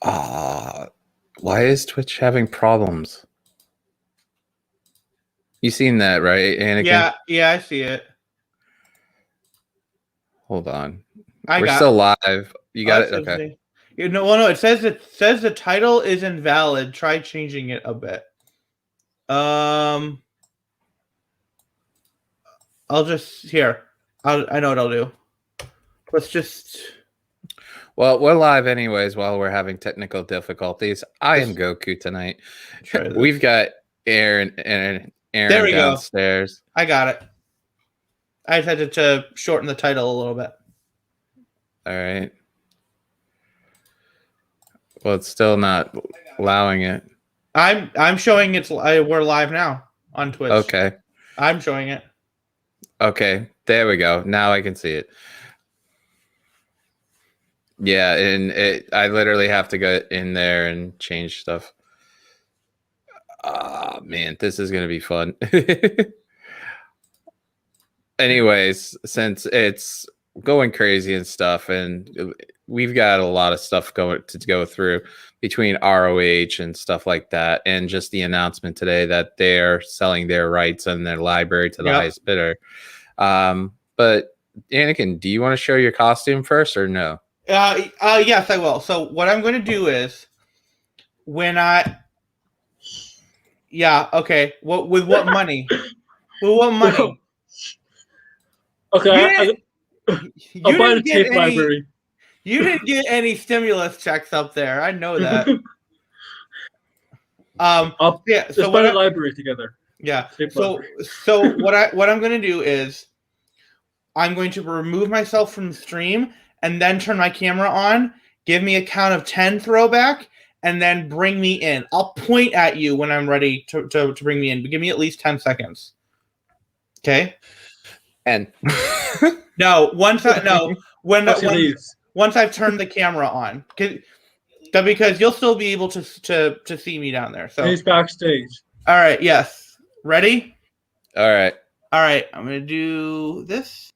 Why is Twitch having problems? You seen that, right, Anakin? Yeah, I see it. Hold on. We're still live. You got it? Okay. No, it says the title is invalid. Try changing it a bit. I'll just here. I know what I'll do. Let's just. Well, we're live anyways while we're having technical difficulties. I am Goku tonight. We've got Aaron downstairs. Go. I got it. I just had to shorten the title a little bit. All right. Well, it's still not allowing it. I'm showing we're live now on Twitch. Okay. I'm showing it. Okay. There we go. Now I can see it. Yeah, and I literally have to go in there and change stuff. Man, this is going to be fun. Anyways, since it's going crazy and stuff, and we've got a lot of stuff to go through between ROH and stuff like that, and just the announcement today that they're selling their rights and their library to the highest bidder. But Anakin, do you want to show your costume first or no? Yes, I will. So what I'm going to do is with what money? With what money? Okay, I'll buy the tape library. You didn't get any stimulus checks up there. I know that. So buy the library together. Yeah. So what I'm going to do is I'm going to remove myself from the stream and then turn my camera on. Give me a count of 10 throwback, and then bring me in. I'll point at you when I'm ready to bring me in, but give me at least 10 seconds. Okay. And no, once I've turned the camera on, because you'll still be able to see me down there. So he's backstage. All right. Yes. Ready? All right. I'm gonna do this.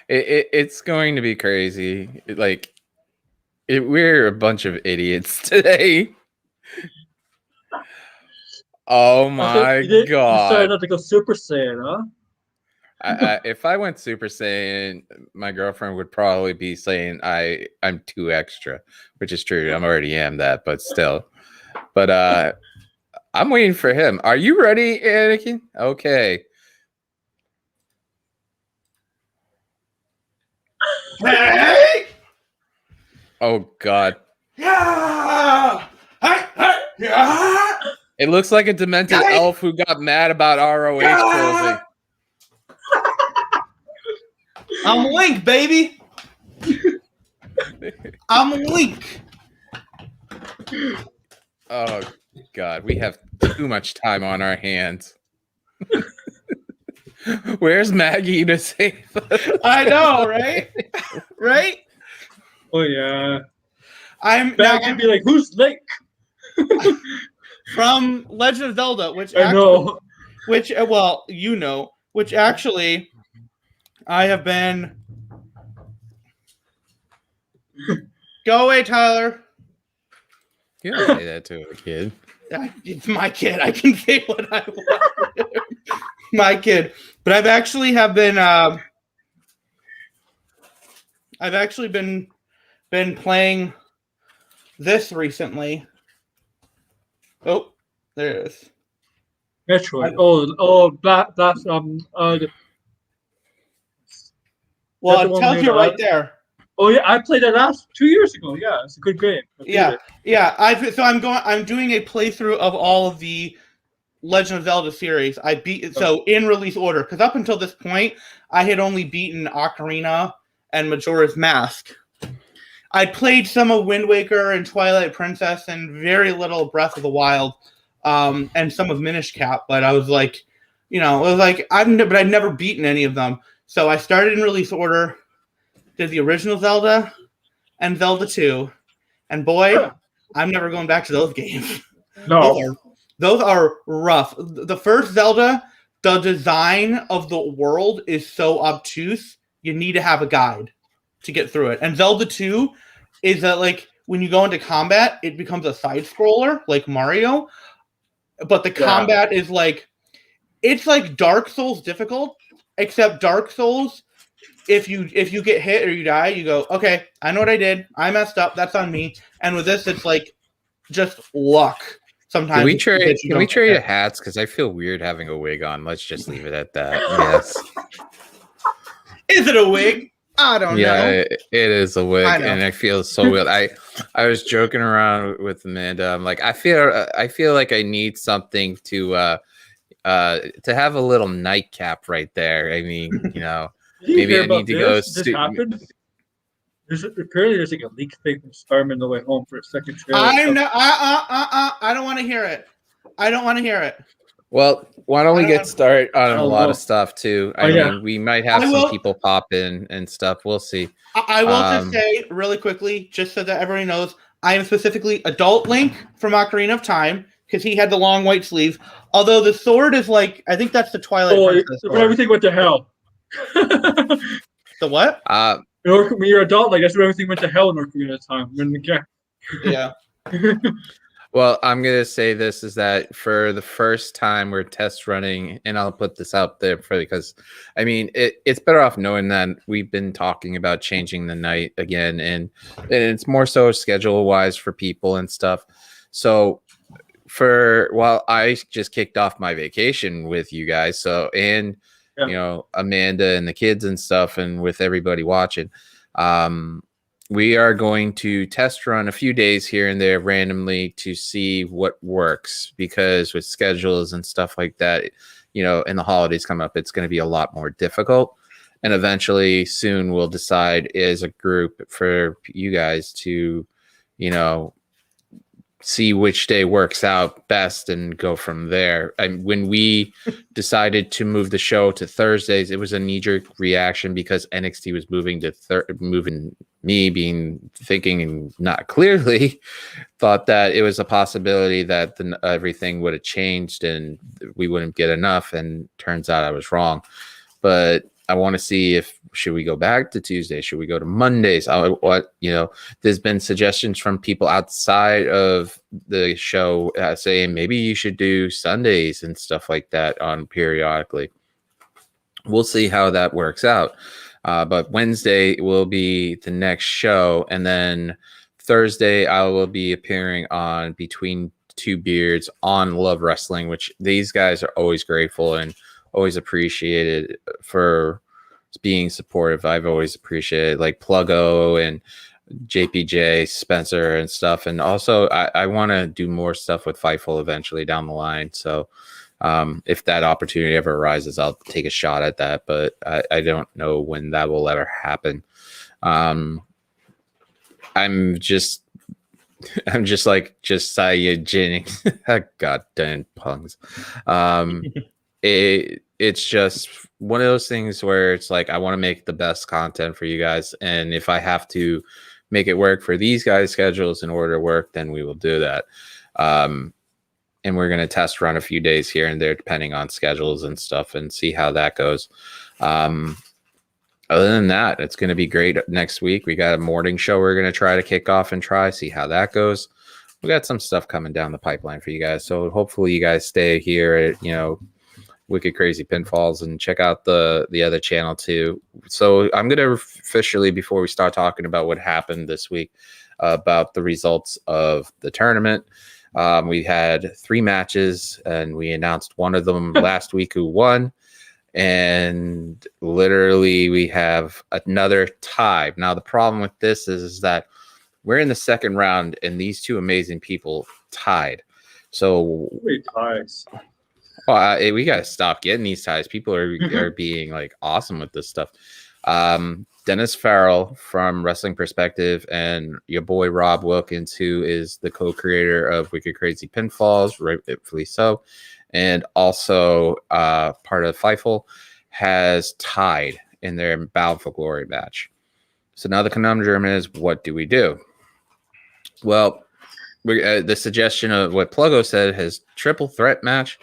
It's going to be crazy. We're a bunch of idiots today. Oh my god! You decided not to go Super Saiyan, huh? If I went Super Saiyan, my girlfriend would probably be saying I'm too extra, which is true. I already am that, but still. But I'm waiting for him. Are you ready, Anakin? Okay. Hey! Oh god. Yeah! Yeah! It looks like a demented elf who got mad about ROH closing. I'm Link, baby. I'm Link. Oh god, we have too much time on our hands. Where's Maggie to save us? I know, right? Right? Oh yeah. Maggie be like, who's Link? From Legend of Zelda, which actually I have been. Go away, Tyler. You don't say that to a kid. It's my kid. I can say what I want. My kid. But I've actually been playing this recently. Oh, there it is. Metroid. That's well, it tells you right there. Oh yeah, I played that 2 years ago. Yeah, it's a good game. Yeah. I'm doing a playthrough of all of the Legend of Zelda series. I beat so in release order, because up until this point I had only beaten Ocarina and Majora's Mask. I played some of Wind Waker and Twilight Princess and very little Breath of the Wild, and some of Minish Cap. But I was like, I'd never beaten any of them. So I started in release order, did the original Zelda and Zelda 2, and boy, I'm never going back to those games. No. Those are rough. The first Zelda, the design of the world is so obtuse, you need to have a guide to get through it. And Zelda 2, is that like when you go into combat, it becomes a side scroller like Mario, but the combat is like it's like Dark Souls difficult, except Dark Souls. If you get hit or you die, you go, okay, I know what I did. I messed up. That's on me. And with this, it's like just luck. Sometimes can we trade hats? Because I feel weird having a wig on. Let's just leave it at that. Yes. Is it a wig? I don't know. Yeah, it is a wig, and I feel so weird. I was joking around with Amanda. I'm like, I feel like I need something to have a little nightcap right there. I mean, maybe I need to go. This happened. Apparently, there's like a leak thing from Spider-Man No Way Home for a second trailer. I don't want to hear it. I don't want to hear it. Well, why don't we get started on a lot of stuff too? I mean, we might have some people pop in and stuff. We'll see. I will just say really quickly, just so that everybody knows, I am specifically Adult Link from Ocarina of Time because he had the long white sleeves. Although the sword is like, I think that's the Twilight Princess sword. Everything went to hell. The what? When you're adult, like that's when everything went to hell in Ocarina of Time. Yeah. Well, I'm going to say this is that for the first time we're test running, and I'll put this out there because, I mean, it's better off knowing that we've been talking about changing the night again, and it's more so schedule-wise for people and stuff. So while I just kicked off my vacation with you guys, Amanda and the kids and stuff, and with everybody watching, we are going to test run a few days here and there randomly to see what works, because with schedules and stuff like that, and the holidays come up, it's going to be a lot more difficult. And eventually soon we'll decide as a group for you guys to, see which day works out best and go from there. And when we decided to move the show to Thursdays, it was a knee-jerk reaction because NXT was moving to moving. Me thinking and not clearly thought that it was a possibility that everything would have changed and we wouldn't get enough. And turns out I was wrong. But I want to see should we go back to Tuesday? Should we go to Mondays? There's been suggestions from people outside of the show saying maybe you should do Sundays and stuff like that on periodically. We'll see how that works out. But Wednesday will be the next show. And then Thursday, I will be appearing on Between Two Beards on Love Wrestling, which these guys are always grateful and always appreciated for being supportive. I've always appreciated like Pluggo and JPJ, Spencer and stuff. And also I want to do more stuff with Fightful eventually down the line. So if that opportunity ever arises, I'll take a shot at that, but I don't know when that will ever happen. I'm just like Josiah Jennings. God damn pungs. It's just one of those things where it's like, I want to make the best content for you guys. And if I have to make it work for these guys' schedules in order to work, then we will do that. And we're going to test run a few days here and there, depending on schedules and stuff, and see how that goes. Other than that, it's going to be great next week. We got a morning show we're going to try to kick off and see how that goes. We got some stuff coming down the pipeline for you guys. So hopefully you guys stay here at, Wicked Crazy Pinfalls and check out the other channel too. So I'm going to officially, before we start talking about what happened this week, about the results of the tournament. We had 3 matches and we announced one of them last week who won. And literally we have another tie. Now, the problem with this is that we're in the second round and these 2 amazing people tied. So ties. We got to stop getting these ties. People are being like awesome with this stuff. Dennis Farrell from Wrestling Perspective and your boy Rob Wilkins, who is the co-creator of Wicked Crazy Pinfalls, rightfully so, and also part of Fightful, has tied in their Bound for Glory match. So now the conundrum is, what do we do? Well, the suggestion of what Pluggo said has triple threat match.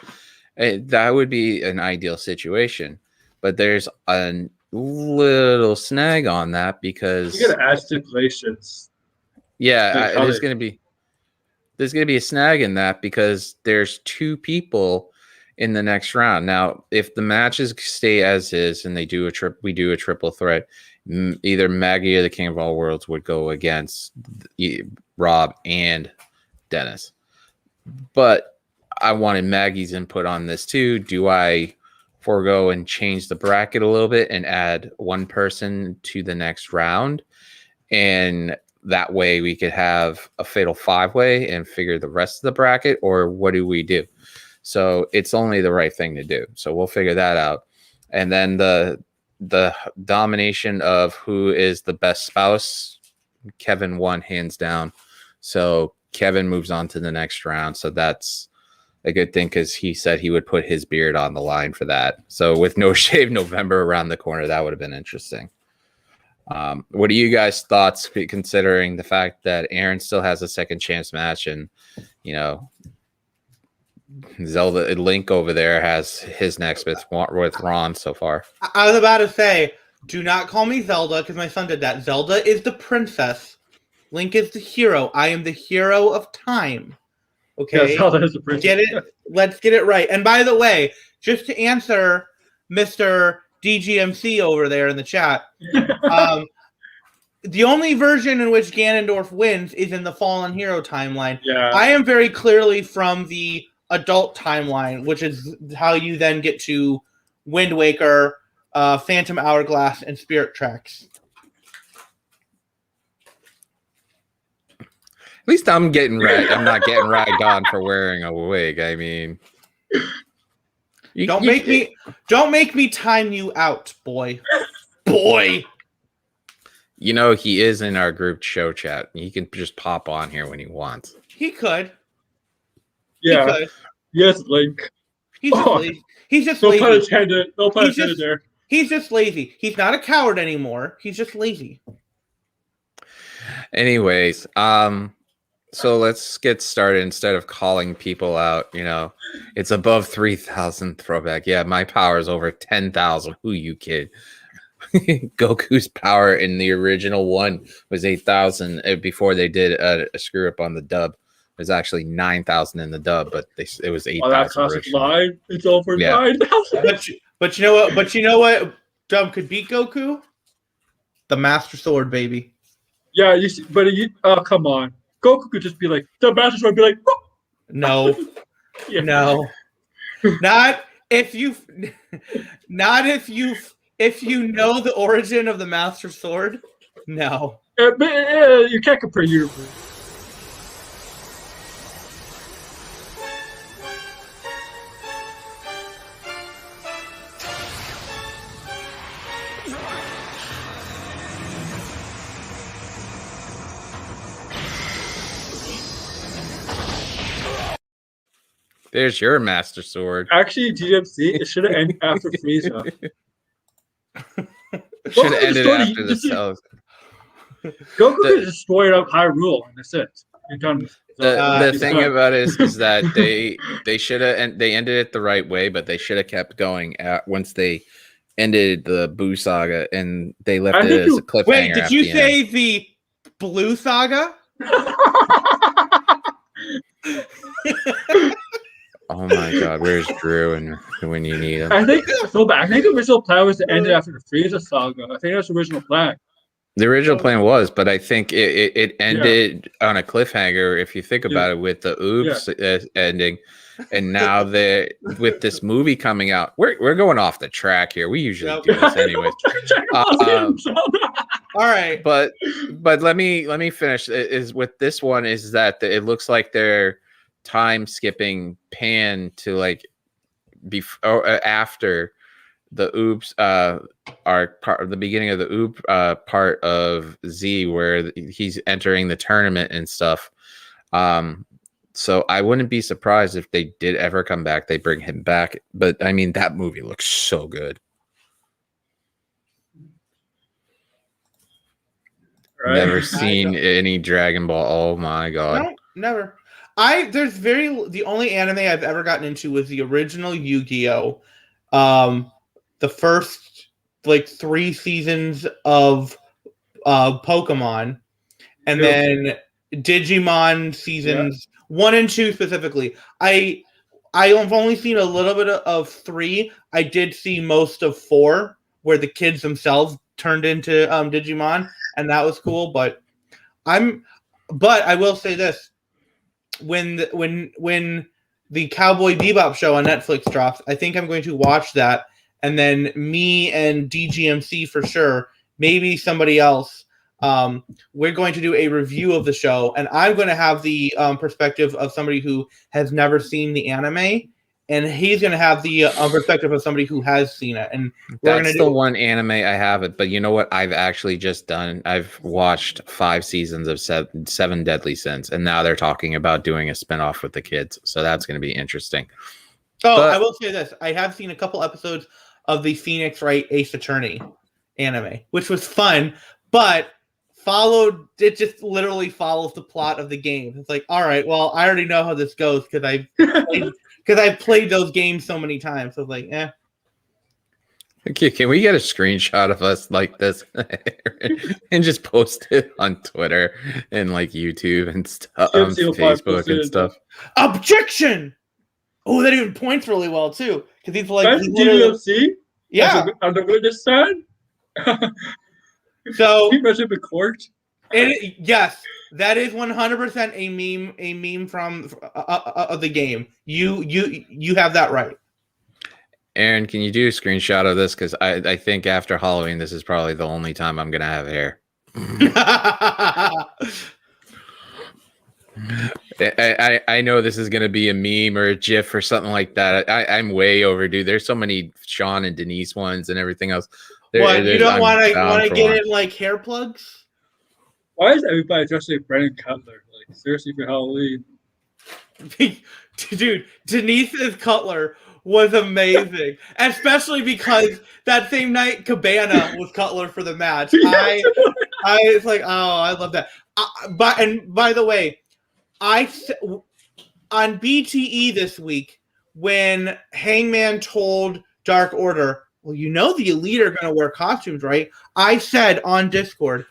That would be an ideal situation, but there's a little snag on that because you gotta add stipulations. Yeah, Like, there's gonna be a snag in that because there's 2 people in the next round. Now, if the matches stay as is and we do a triple threat, either Maggie or the King of All Worlds would go against Rob and Dennis. But I wanted Maggie's input on this too. Do I forego and change the bracket a little bit and add one person to the next round? And that way we could have a fatal 5-way and figure the rest of the bracket, or what do we do? So it's only the right thing to do. So we'll figure that out. And then the domination of who is the best spouse, Kevin won hands down. So Kevin moves on to the next round. So that's a good thing because he said he would put his beard on the line for that. So with No Shave November around the corner, that would have been interesting. What are you guys' thoughts considering the fact that Aaron still has a second chance match and, you know, Zelda Link over there has his next with Ron so far? I was about to say, do not call me Zelda because my son did that. Zelda is the princess. Link is the hero. I am the hero of time. Okay, Yeah, Zelda is the princess. Get it? Let's get it right. And by the way, just to answer Mr. DGMC over there in the chat, the only version in which Ganondorf wins is in the Fallen Hero timeline. Yeah. I am very clearly from the adult timeline, which is how you then get to Wind Waker, Phantom Hourglass, and Spirit Tracks. At least I'm getting I'm not getting ragged on for wearing a wig. I mean, don't make me time you out, boy. Boy. You know, he is in our group show chat. He can just pop on here when he wants. He could. Yeah. He could. Yes, Link. He's just lazy. He's just No lazy. pun intended. No pun intended there. He's just lazy. He's not a coward anymore. He's just lazy. Anyways, so let's get started. Instead of calling people out, you know, it's above 3,000 throwback. Yeah, my power is over 10,000. Who you kid? Goku's power in the original one was 8,000 before they did a screw up on the dub. It was actually 9,000 in the dub, but it was 8,000. Oh, that classic line. It's over 9,000. But you know what? But you know what? Dub could beat Goku. The Master Sword, baby. Yeah, you see, but come on. Goku could just be like, the Master Sword be like, oh! No. Yeah. No. Not if you know the origin of the Master Sword. No. You can't compare universe. There's your Master Sword. Actually, GMC, it should have ended after Frieza. Should have ended after the cells. Goku could just destroy up Hyrule, and that's it. You're done. The thing about it is that they should have they ended it the right way, but they should have kept going once they ended the Boo saga, and they left it as a cliffhanger. Wait, did you say the Blue Saga? Oh my God, where's Drew and when you need him? I think the original plan was to end it after the Frieza saga. I think that's the original plan. The original plan was, but I think it ended on a cliffhanger. If you think about it, with the Oops ending, and now with this movie coming out, we're going off the track here. We usually do this anyway. All right, but let me finish. Is with this one is that it looks like they're time skipping Pan to like before after the Oops are part of the beginning of the Oop part of Z, where he's entering the tournament and stuff. So I wouldn't be surprised if they did ever come back, they bring him back. But I mean, that movie looks so good. Right. Never seen any Dragon Ball. Oh my God. No, never. The only anime I've ever gotten into was the original Yu-Gi-Oh! The first 3 seasons of Pokemon, and then Digimon seasons 1 and 2 specifically. I have only seen a little bit of 3. I did see most of 4, where the kids themselves turned into Digimon, and that was cool. But I will say this: when the Cowboy Bebop show on Netflix drops, I think I'm going to watch that, and then me and DGMC for sure, maybe somebody else. We're going to do a review of the show, and I'm going to have the perspective of somebody who has never seen the anime, and he's going to have the perspective of somebody who has seen it. And that's the one anime I haven't. But you know what? I've actually just done. I've watched 5 seasons of Seven Deadly Sins, and now they're talking about doing a spinoff with the kids. So that's going to be interesting. I will say this: I have seen a couple episodes of the Phoenix Wright Ace Attorney anime, which was fun, but it just literally follows the plot of the game. It's like, all right, well, I already know how this goes because I've played those games so many times. So it's like, Okay, can we get a screenshot of us like this and just post it on Twitter and like YouTube and stuff, Facebook and stuff? Objection! Oh, that even points really well too, because he's like, UFC? Yeah, on the witness side. So he must have been court. Yes, that is 100% a meme from the game. You have that right. Aaron, can you do a screenshot of this? Because I think after Halloween, this is probably the only time I'm gonna have hair. I know this is gonna be a meme or a GIF or something like that. I'm way overdue. There's so many Sean and Denise ones and everything else. What, you don't want to get in like hair plugs? Why is everybody dressed like Brandon Cutler? Like, seriously, for Halloween? Dude, Denise's Cutler was amazing, especially because that same night Cabana was Cutler for the match. I was like, oh, I love that. By the way, on BTE this week when Hangman told Dark Order, well, you know the Elite are going to wear costumes, right? I said on Discord,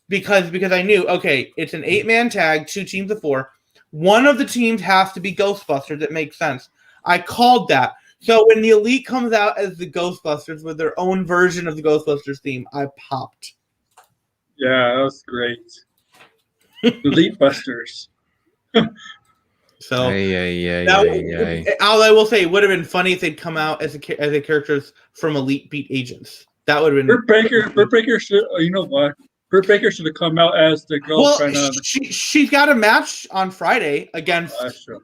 because I knew, okay, it's an 8-man tag, 2 teams of 4. One of the teams has to be Ghostbusters. It makes sense. I called that. So when the Elite comes out as the Ghostbusters with their own version of the Ghostbusters theme, I popped. Yeah, that was great. Elite Busters. So all I will say, it would have been funny if they'd come out as a characters from Elite Beat Agents. That would have been. Britt Baker should. You know what? Britt Baker should have come out as the girlfriend. Well, she's got a match on Friday against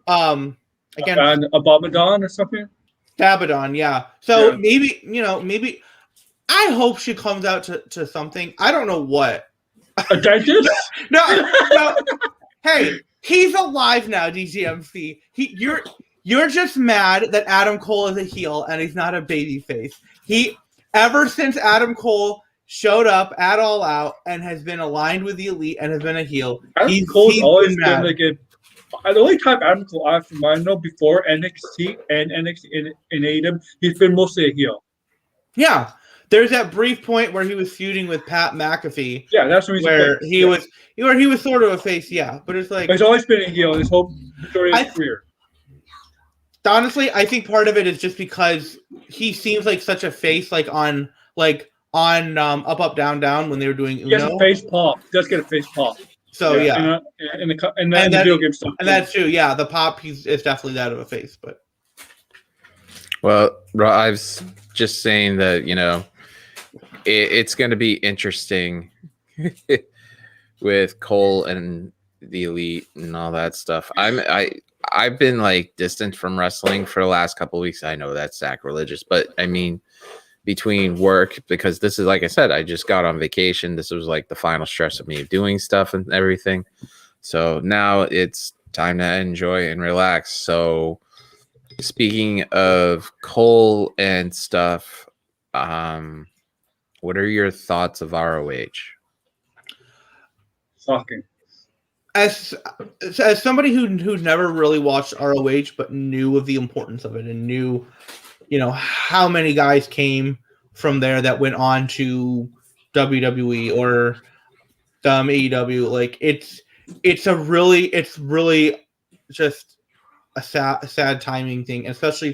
Abaddon or something. Abaddon, yeah. So maybe I hope she comes out to something. I don't know what. A dentist? No. Hey, he's alive now, DGMC. You're just mad that Adam Cole is a heel and he's not a babyface. Ever since Adam Cole showed up at All Out and has been aligned with the Elite and has been a heel, Adam Cole's always been like the only time Adam Cole, I know, before NXT and NXT in AEW, he's been mostly a heel. Yeah. There's that brief point where he was feuding with Pat McAfee. Yeah, that's what he was sort of a face, yeah. But it's like, he's always been a heel his whole career. Honestly, I think part of it is just because he seems like such a face, on Up Up Down Down when they were doing Uno. He has a face pop. He does get a face pop. So yeah. And then the video game stuff. And that's true. Yeah, the pop is definitely that of a face, but. Well, I was just saying that it's going to be interesting with Cole and the Elite and all that stuff. I've been like distant from wrestling for the last couple of weeks. I know that's sacrilegious, but I mean, between work, because this is, like I said, I just got on vacation. This was like the final stress of me doing stuff and everything. So now it's time to enjoy and relax. So speaking of Cole and stuff, what are your thoughts of ROH? Shocking. As somebody who's never really watched ROH but knew of the importance of it and knew, how many guys came from there that went on to WWE, or AEW. Like it's really just a sad timing thing, especially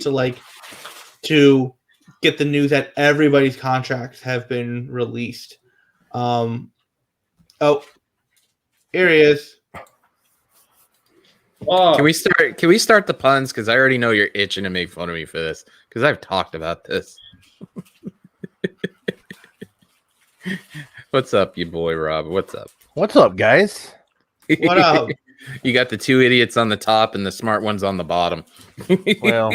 to get the news that everybody's contracts have been released. Oh, here he is. Can we start the puns? Because I already know you're itching to make fun of me for this. Because I've talked about this. What's up, you boy, Rob? What's up? What's up, guys? What up? You got the two idiots on the top and the smart ones on the bottom. Well,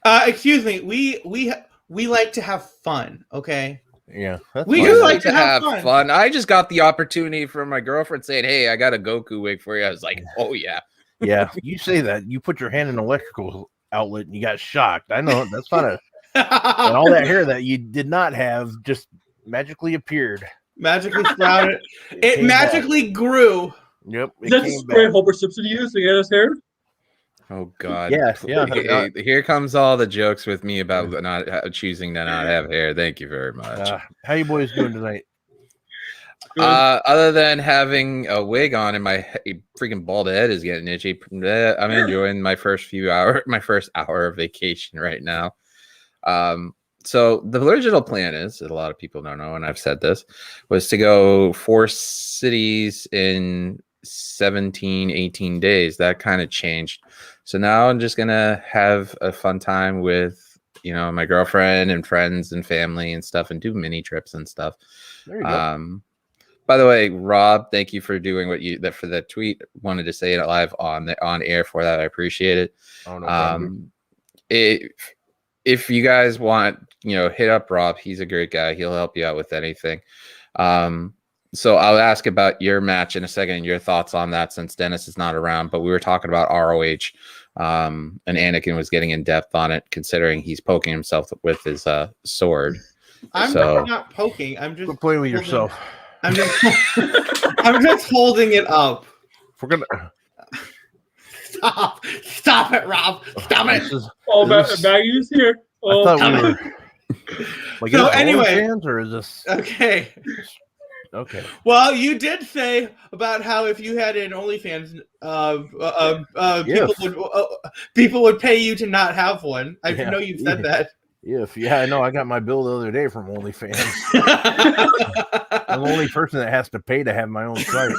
excuse me. We like to have fun. Okay. yeah, We fine. do like to have fun. I just got the opportunity from my girlfriend saying, "Hey, I got a Goku wig for you." I was like, "Oh yeah." Yeah, you say that. You put your hand in an electrical outlet and you got shocked. I know that's not and all that hair that you did not have just magically appeared. Magically sprouted. It magically grew. Yep. That's the spray Homer Simpson used to get his hair. Oh God. Yeah. Here comes all the jokes with me about not choosing to not have hair. Thank you very much. How you boys doing tonight? Other than having a wig on and my freaking bald head is getting itchy, I'm enjoying my first hour of vacation right now. So the original plan is, that a lot of people don't know, and I've said this, was to go 4 cities in 17, 18 days. That kind of changed. So now I'm just going to have a fun time with, my girlfriend and friends and family and stuff, and do mini trips and stuff. There you go. By the way, Rob, thank you for doing for that tweet. Wanted to say it live on air for that. I appreciate it. Oh, no problem. If you guys want, hit up Rob. He's a great guy. He'll help you out with anything. So I'll ask about your match in a second and your thoughts on that, since Dennis is not around. But we were talking about ROH, and Anakin was getting in depth on it, considering he's poking himself with his sword. I'm not poking. I'm just quit playing with yourself. I'm just holding it up. We're gonna stop it, Rob. Stop it. Maggie's here. I thought we were. So anyway, fans, or is this okay? Okay. Well, you did say about how if you had an OnlyFans, people would pay you to not have one. I know you've said that. I know. I got my bill the other day from OnlyFans. I'm the only person that has to pay to have my own site.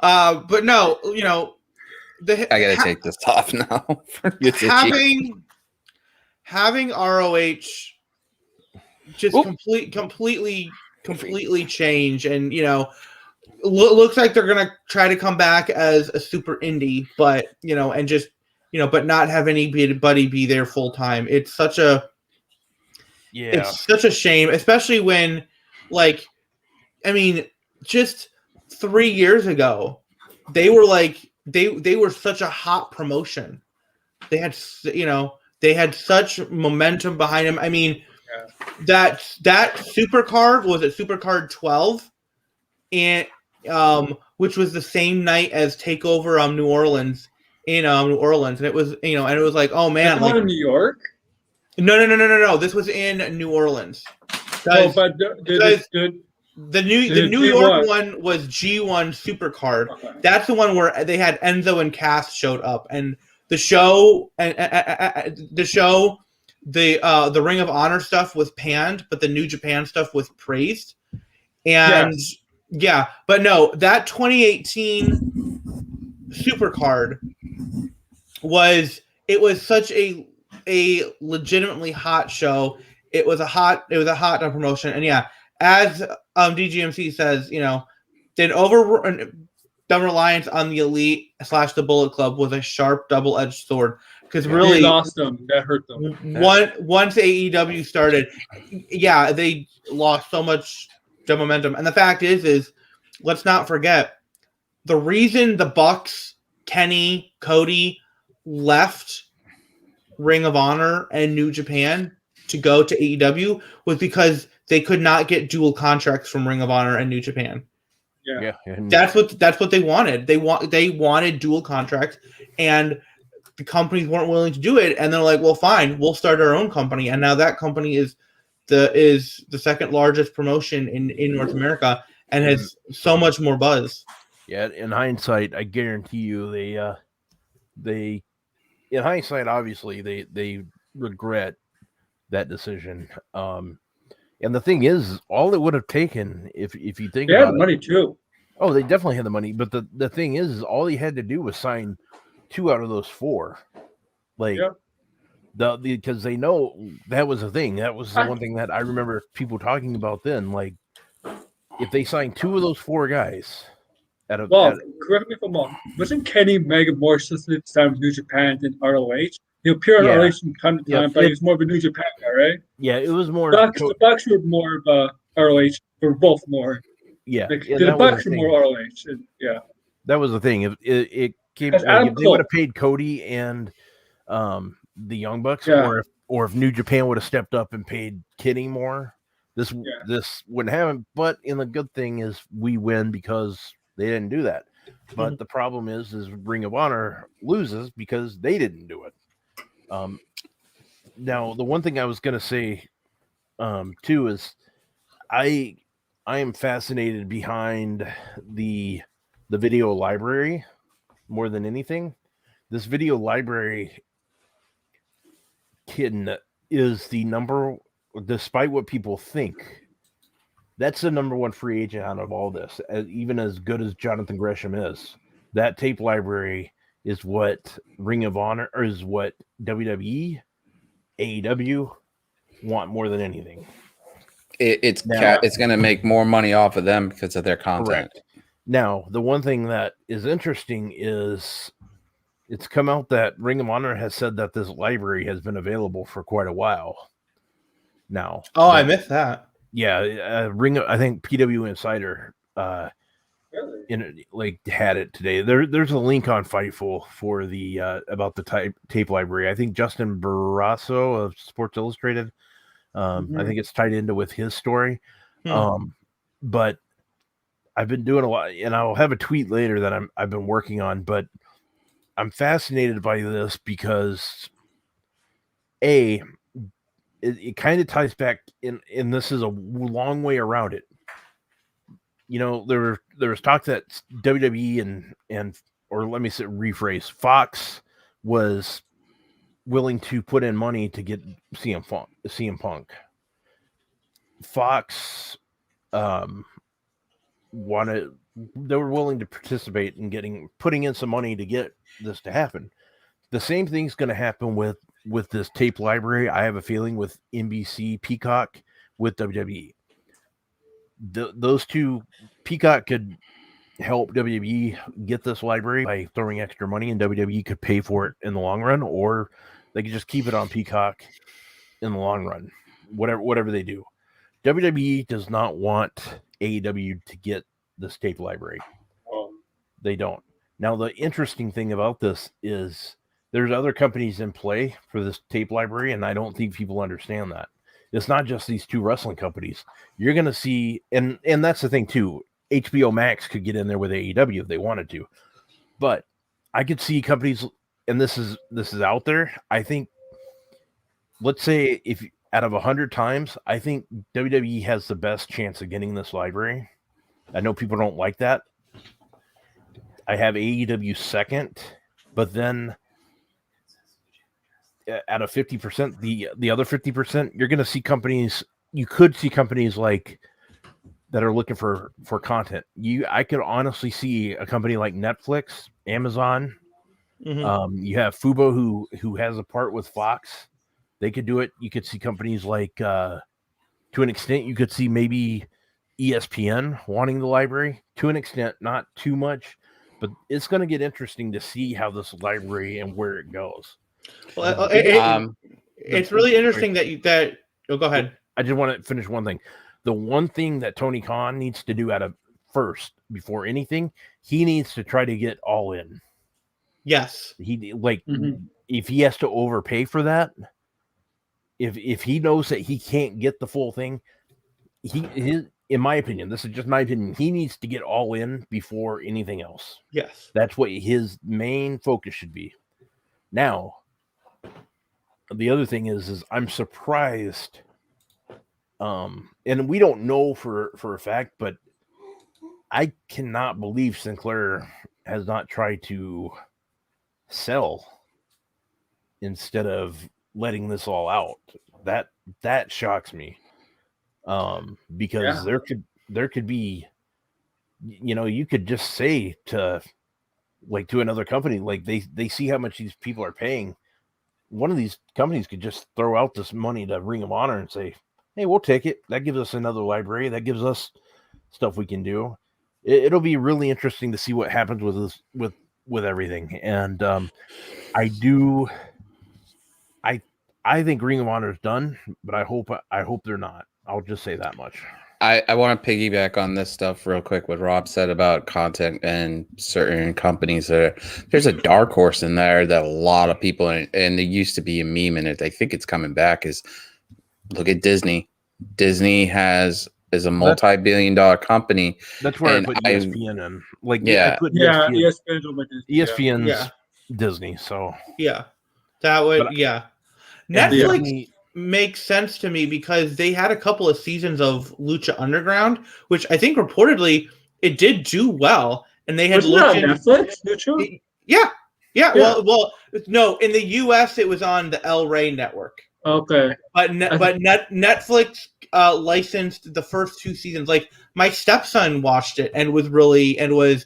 But no, I gotta take this off now. having ROH just completely change, and looks like they're gonna try to come back as a super indie, but and just but not have anybody be there full time. It's such a shame, especially when just 3 years ago they were they were such a hot promotion. They had such momentum behind them. I mean, that super card, was it Super Card 12, and which was the same night as Takeover New Orleans in New Orleans, and it was and it was like, oh man, like in New York. No. This was in New Orleans. But the New York one was G1 Super Card. Okay. That's the one where they had Enzo and Cass showed up, and the show the Ring of Honor stuff was panned, but the New Japan stuff was praised. And but no, that 2018 Super Card was such a legitimately hot show. It was a hot promotion, and as DGMC says, then the reliance on the Elite / the Bullet Club was a sharp double-edged sword, because really they lost them. That hurt them. Once AEW started, they lost so much momentum. And the fact is let's not forget, the reason the Bucks, Kenny, Cody left Ring of Honor and New Japan to go to AEW was because they could not get dual contracts from Ring of Honor and New Japan. Yeah. That's what they wanted. They wanted dual contracts, and the companies weren't willing to do it. And they're like, well, fine, we'll start our own company. And now that company is the second largest promotion in North America. and has so much more buzz. Yeah, in hindsight, I guarantee you they in hindsight, obviously they regret that decision. And the thing is, all it would have taken, if you think They about had it, money too. oh, they definitely had the money. But the thing is all he had to do was sign 2 out of those 4. Like because they know that was the thing. That was the one thing that I remember people talking about then. Like, if they signed 2 of those 4 guys correct me if I'm wrong. Wasn't Kenny Mega more sensitive to time New Japan than ROH? He'll appear on ROH from time to time, but he's more of a New Japan guy, right? Yeah, it was more. The Bucks were more of a ROH. We're both more. Yeah, the Bucks were more ROH. That was the thing. It came like, if they would have paid Cody and the Young Bucks, or if New Japan would have stepped up and paid Kenny more, this wouldn't happen. But the good thing is we win because they didn't do that. But the problem is Ring of Honor loses because they didn't do it. Now the one thing I was going to say too is I am fascinated behind the video library more than anything. This video library is the number, despite what people think, that's the number 1 free agent out of all this. Even as good as Jonathan Gresham is, that tape library is what Ring of Honor, or is what WWE, AEW want more than anything. It's going to make more money off of them because of their content. Correct. Now, the one thing that is interesting is it's come out that Ring of Honor has said that this library has been available for quite a while now. Oh, I missed that. Yeah, I think PW Insider had it today. There's a link on Fightful for the about the tape library. I think Justin Barrasso of Sports Illustrated. I think it's tied into with his story. But I've been doing a lot, and I'll have a tweet later that I've been working on. But I'm fascinated by this because it kind of ties back in, and this is a long way around it. There was talk that WWE or let me rephrase, Fox was willing to put in money to get CM Punk. Fox they were willing to participate in putting in some money to get this to happen. The same thing's going to happen with this tape library. I have a feeling with NBC, Peacock, with WWE. Those two, Peacock could help WWE get this library by throwing extra money, and WWE could pay for it in the long run, or they could just keep it on Peacock in the long run. Whatever they do. WWE does not want AEW to get this tape library. They don't. Now, the interesting thing about this is there's other companies in play for this tape library, and I don't think people understand that. It's not just these 2 wrestling companies. You're going to see, and that's the thing too, HBO Max could get in there with AEW if they wanted to. But I could see companies, and this is out there, I think, let's say if out of 100 times, I think WWE has the best chance of getting this library. I know people don't like that. I have AEW second, but then out of 50%, the other 50%, you're going to see companies. You could see companies like that are looking for content. I could honestly see a company like Netflix, Amazon. You have Fubo who has a part with Fox. They could do it. You could see companies like, to an extent, you could see maybe ESPN wanting the library to an extent, not too much, but it's going to get interesting to see how this library and where it goes. Well, it's really interesting that. Oh, go ahead. I just want to finish one thing. The one thing that Tony Khan needs to do first, before anything, he needs to try to get All In. Yes. If he has to overpay for that, if he knows that he can't get the full thing, in my opinion, this is just my opinion, he needs to get All In before anything else. Yes. That's what his main focus should be. Now, the other thing is I'm surprised, and we don't know for a fact, but I cannot believe Sinclair has not tried to sell instead of letting this all out. That shocks me. Because there could be, you could just say to another company, like they see how much these people are paying. One of these companies could just throw out this money to Ring of Honor and say, hey, we'll take it. That gives us another library. That gives us stuff we can do. It'll be really interesting to see what happens with this, with everything. And I think Ring of Honor is done, but I hope they're not. I'll just say that much. I want to piggyback on this stuff real quick. What Rob said about content and certain companies. There's a dark horse in there that a lot of people, and there used to be a meme in it. I think it's coming back. Is look at Disney. Disney is a multi-billion-dollar company. That's where I put ESPN in. Yeah, I put ESPN's Disney. So that would Netflix makes sense to me because they had a couple of seasons of Lucha Underground, which I think reportedly it did do well, and they had looked on Netflix. Lucha? Yeah. Well, no, in the U.S. it was on the El Rey network. Okay, but Netflix licensed the first 2 seasons. Like my stepson watched it and was really enjoying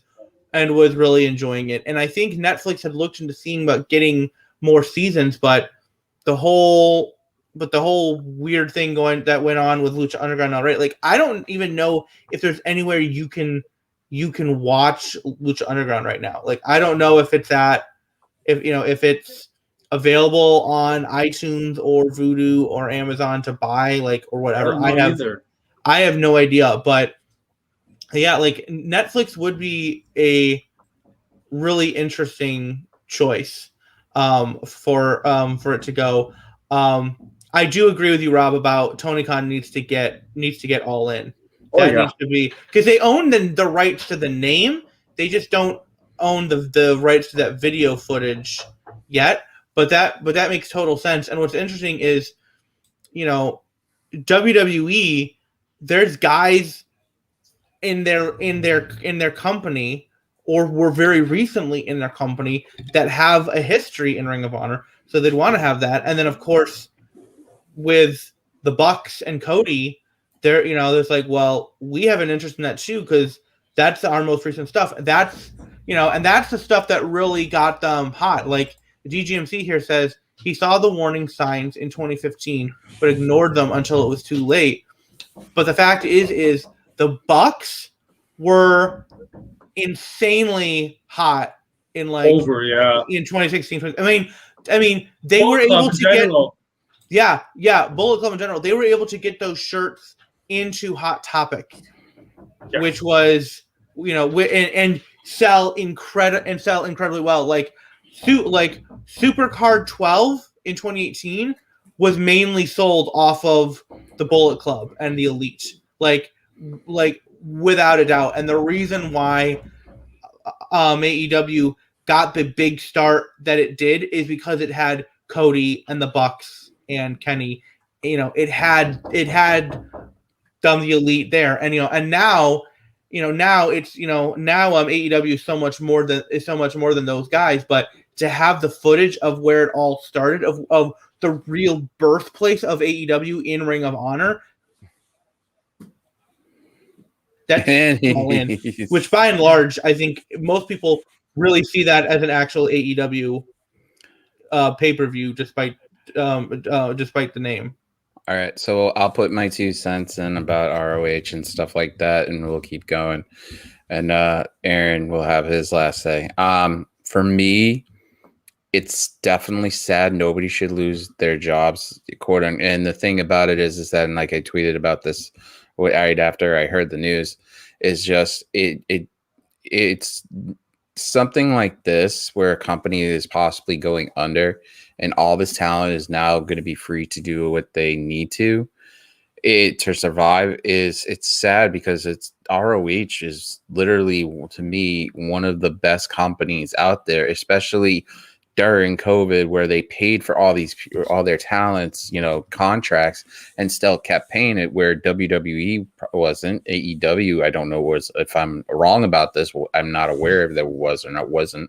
it, and I think Netflix had looked into seeing about getting more seasons, but the whole weird thing that went on with Lucha Underground, right? Like I don't even know if there's anywhere you can watch Lucha Underground right now. Like I don't know if it's if it's available on iTunes or Vudu or Amazon to buy, or whatever. I have no idea, but yeah, like Netflix would be a really interesting choice for it to go. I do agree with you, Rob, about Tony Khan needs to get All In. Needs to be, because they own the rights to the name. They just don't own the rights to that video footage yet. But that makes total sense. And what's interesting is, WWE, there's guys in their company, or were very recently in their company, that have a history in Ring of Honor. So they'd want to have that. And then of course, with the Bucks and Cody, there's like, well, we have an interest in that too, because that's our most recent stuff. That's and that's the stuff that really got them hot. Like DGMC here says he saw the warning signs in 2015, but ignored them until it was too late. But the fact is the Bucks were insanely hot in in 2016. I mean they were able to get Bullet Club in general. They were able to get those shirts into Hot Topic, which was and sell incredibly well. Like Supercard 12 in 2018 was mainly sold off of the Bullet Club and the Elite, like without a doubt. And the reason why AEW got the big start that it did is because it had Cody and the Bucks and Kenny. It had done the Elite there, and now it's now AEW is so much more than those guys. But to have the footage of where it all started, of the real birthplace of AEW in Ring of Honor, that's all in. Which by and large, I think most people really see that as an actual AEW pay-per-view, despite the name. All right, so I'll put my 2 cents in about ROH and stuff like that, and we'll keep going. And Aaron will have his last say. For me, it's definitely sad. Nobody should lose their jobs. And the thing about it is that, and like I tweeted about this right after I heard the news, is just it's something like this where a company is possibly going under, and all this talent is now going to be free to do what they need to survive. It's sad, because ROH is literally, to me, one of the best companies out there, especially during COVID where they paid for all their talents, contracts, and still kept paying it, where WWE wasn't. AEW, I don't know if I'm wrong about this. I'm not aware if there was or not wasn't.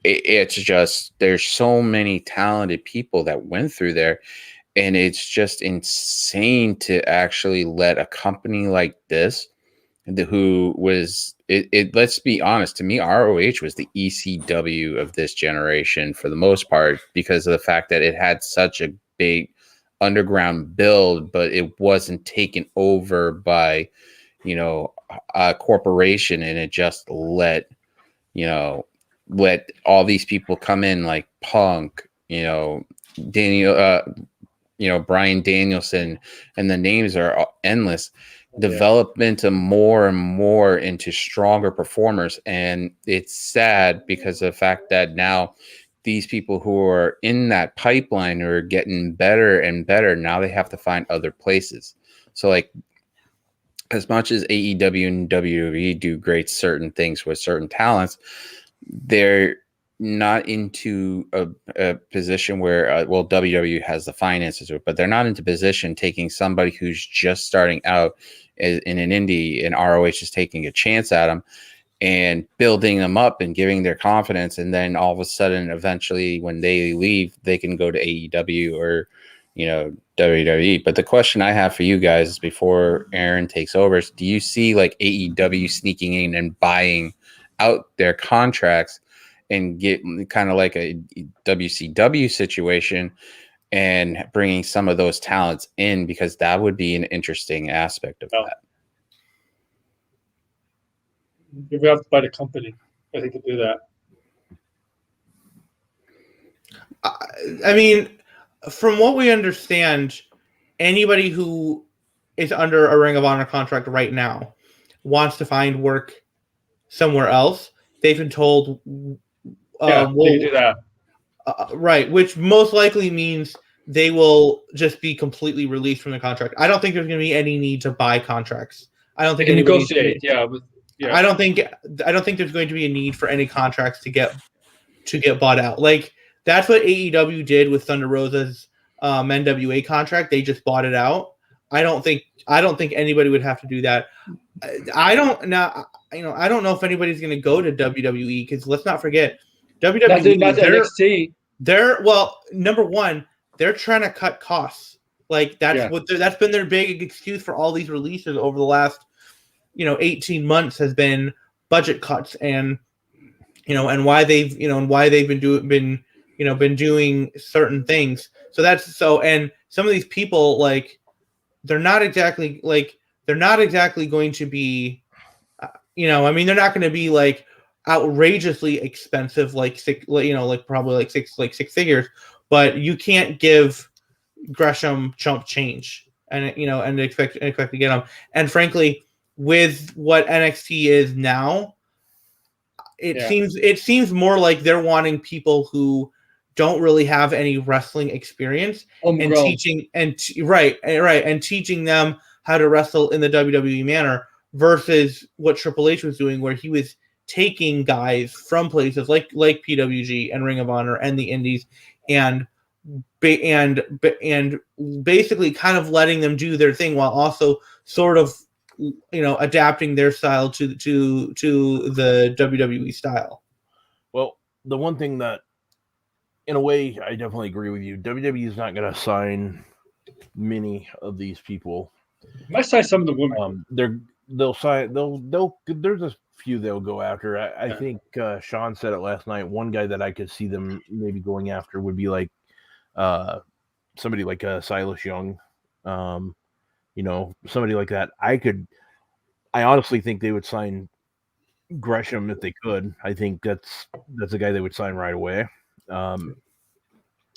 It's just there's so many talented people that went through there, and it's just insane to actually let a company like this, who was let's be honest, to me, ROH was the ECW of this generation for the most part, because of the fact that it had such a big underground build, but it wasn't taken over by, a corporation, and it just let all these people come in like Punk, Daniel, Bryan Danielson, and the names are endless. Develop into more and more into stronger performers. And it's sad because of the fact that now these people who are in that pipeline are getting better and better. Now they have to find other places. So like, as much as AEW and WWE do great certain things with certain talents, they're not into a position where WWE has the finances, but they're not into position taking somebody who's just starting out in an indie, and ROH is taking a chance at them and building them up and giving their confidence, and then all of a sudden, eventually, when they leave, they can go to AEW or WWE. But the question I have for you guys before Aaron takes over is, do you see like AEW sneaking in and buying out their contracts and get kind of like a WCW situation and bringing some of those talents in, because that would be an interesting aspect of that? We have to buy the company, I think, to do that. I mean, from what we understand, anybody who is under a Ring of Honor contract right now wants to find work somewhere else. They've been told, they do that. Right, which most likely means they will just be completely released from the contract. I don't think there's going to be any need to buy contracts. I don't think negotiate. I don't think there's going to be a need for any contracts to get bought out. Like, that's what AEW did with Thunder Rosa's NWA contract. They just bought it out. I don't think anybody would have to do that. I don't know if anybody's going to go to WWE, because let's not forget, WWE. That's NXT. Number one, they're trying to cut costs. Like, that's been their big excuse for all these releases over the last 18 months, has been budget cuts, and and why they've been doing certain things. And some of these people, like, they're not exactly going to be, they're not going to be like outrageously expensive, like probably six figures, but you can't give Gresham chump change and expect to get them. And frankly, with what NXT is now, it seems more like they're wanting people who don't really have any wrestling experience and teaching teaching them how to wrestle in the WWE manner, versus what Triple H was doing, where he was taking guys from places like PWG and Ring of Honor and the Indies, and basically kind of letting them do their thing while also sort of adapting their style to the WWE style. Well, the one thing that, in a way, I definitely agree with you. WWE is not going to sign many of these people. Might sign some of the women. They'll sign. They'll. There's a few they'll go after. I think Sean said it last night. One guy that I could see them maybe going after would be like somebody like Silas Young. Somebody like that. I honestly think they would sign Gresham if they could. I think that's a guy they would sign right away. Do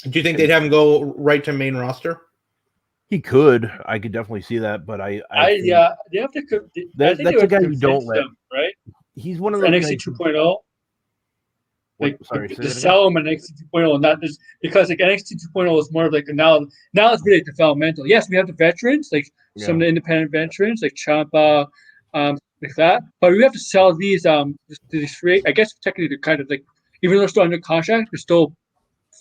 you think they'd have him go right to main roster? He could. I could definitely see that, but they have to. That's a guy you don't let. Them, right? He's one of those NXT 2.0. To sell him an NXT 2.0, and not this, because like NXT 2.0 is more of like now it's really developmental. Yes, we have the veterans, like some of the independent veterans, like Ciampa, like that. But we have to sell these free. I guess technically they're kind of like even though they're still under contract, they're still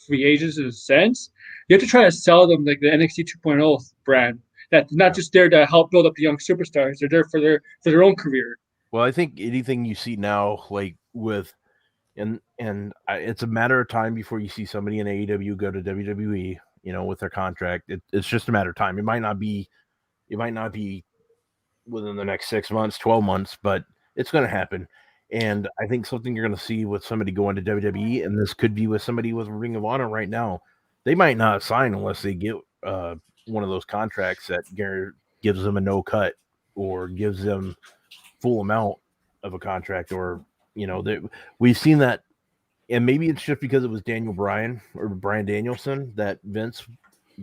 free agents in a sense. You have to try to sell them like the NXT 2.0 brand. That's not just there to help build up the young superstars. They're there for their own career. Well, I think anything you see now, like with, it's a matter of time before you see somebody in AEW go to WWE, with their contract. It's just a matter of time. It might not be within the next 6 months, 12 months, but it's going to happen. And I think something you're going to see with somebody going to WWE, and this could be with somebody with Ring of Honor right now, they might not sign unless they get one of those contracts that gives them a no cut or gives them full amount of a contract, or we've seen that. And maybe it's just because it was Daniel Bryan or Bryan Danielson that Vince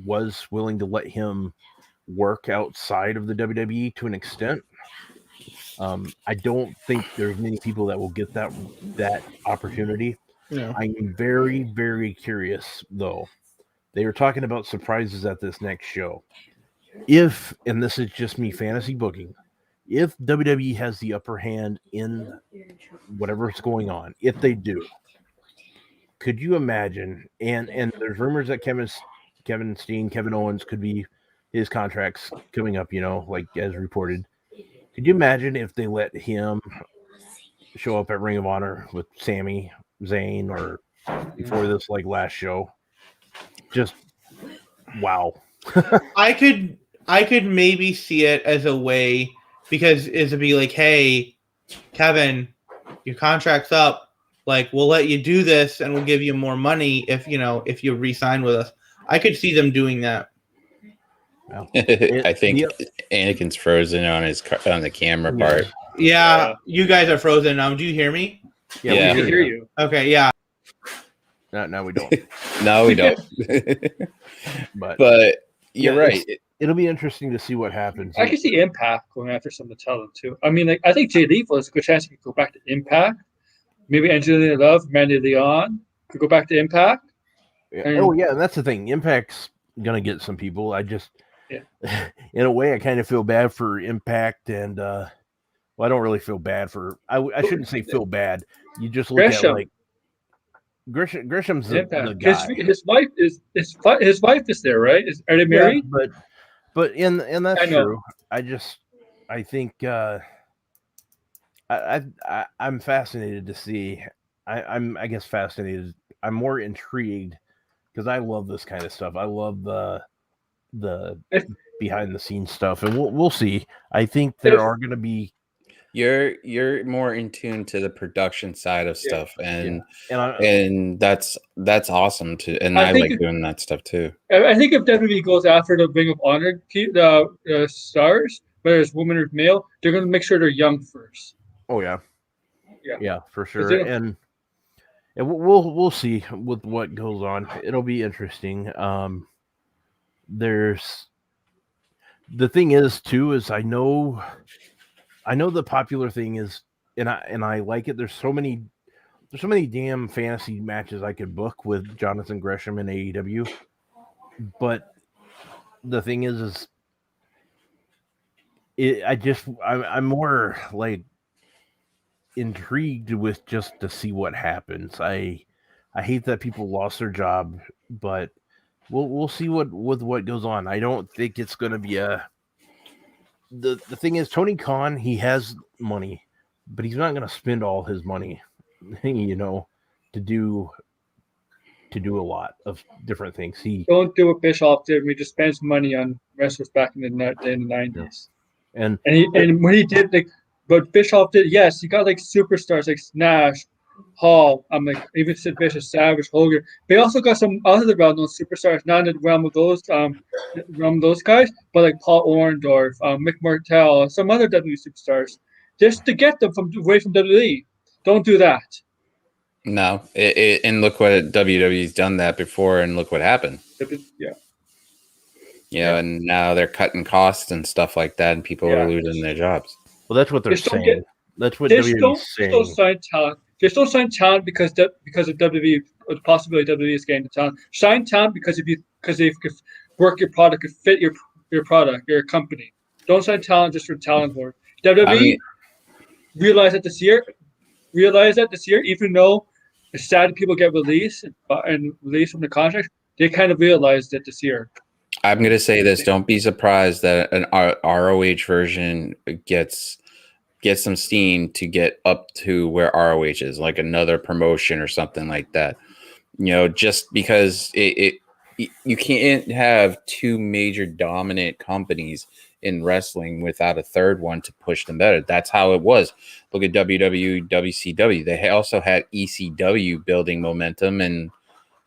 was willing to let him work outside of the WWE to an extent. I don't think there's many people that will get that opportunity. Yeah. I'm very, very curious, though. They were talking about surprises at this next show. If, and this is just me fantasy booking, if WWE has the upper hand in whatever's going on, if they do, could you imagine? And there's rumors that Kevin Steen, Kevin Owens could be his contracts coming up, like as reported. Could you imagine if they let him show up at Ring of Honor with Sami Zayn or before this last show? Just wow. I could maybe see it as a way, because it'd be like, hey, Kevin, your contract's up. We'll let you do this and we'll give you more money if you re-sign with us. I could see them doing that. Well, I think Anakin's frozen on the camera part. Yeah, you guys are frozen now. Do you hear me? Yeah. We can hear you. Okay, yeah. No, we don't. No, we don't. but you're right. It'll be interesting to see what happens. I can see Impact going after some of the talent too. I mean, I think Jay Lethal has a good chance he could go back to Impact. Maybe Angelina Love, Mandy Leon could go back to Impact. And that's the thing. Impact's gonna get some people. I just, in a way, I kind of feel bad for Impact, and I don't really feel bad for. I shouldn't say feel bad. You just look Gresham. at Gresham's the guy. His wife is there, right? Are they married? Yeah, but that's true. I think I'm fascinated to see. I guess fascinated. I'm more intrigued because I love this kind of stuff. I love the behind the scenes stuff, and we'll see. I think there are going to be. You're more in tune to the production side of stuff, and that's awesome too. And I like doing that stuff too. I think if WWE goes after the Ring of Honor the stars, whether it's woman or male, they're going to make sure they're young first. Oh yeah, for sure. And we'll see with what goes on. It'll be interesting. There's the thing is too is I know the popular thing is, and I like it. There's so many damn fantasy matches I could book with Jonathan Gresham in AEW. But the thing is I'm more intrigued with just to see what happens. I hate that people lost their job, but we'll see what goes on. I don't think it's going to be the thing is, Tony Khan, he has money, but he's not going to spend all his money, to do a lot of different things. He don't do what Bischoff did. We just spends money on wrestlers back in the 90s. And when he did but Bischoff did, yes, he got superstars like Nash, Hall. Even Sid Vicious, Savage, Hogan. They also got some other well-known superstars, not in the realm of those guys, but like Paul Orndorff, Mick Martel, some other WWE superstars, just to get them away from WWE. Don't do that. No, and look what WWE's done that before, and look what happened. Yeah. And now they're cutting costs and stuff like that, and people are losing their jobs. Well, that's what they're saying. That's what WWE's saying. Don't sign talent. Just don't sign talent because of WWE, or the possibility WWE is getting the talent. Sign talent because they could work your product, could fit your product, your company. Don't sign talent just for talent work. WWE realized that this year, even though it's sad people get released and released from the contract. They kind of realized it this year. I'm going to say this. Don't be surprised that an ROH version gets some steam to get up to where ROH is, like another promotion or something like that. Just because you can't have two major dominant companies in wrestling without a third one to push them better. That's how it was. Look at WWE, WCW. They also had ECW building momentum, and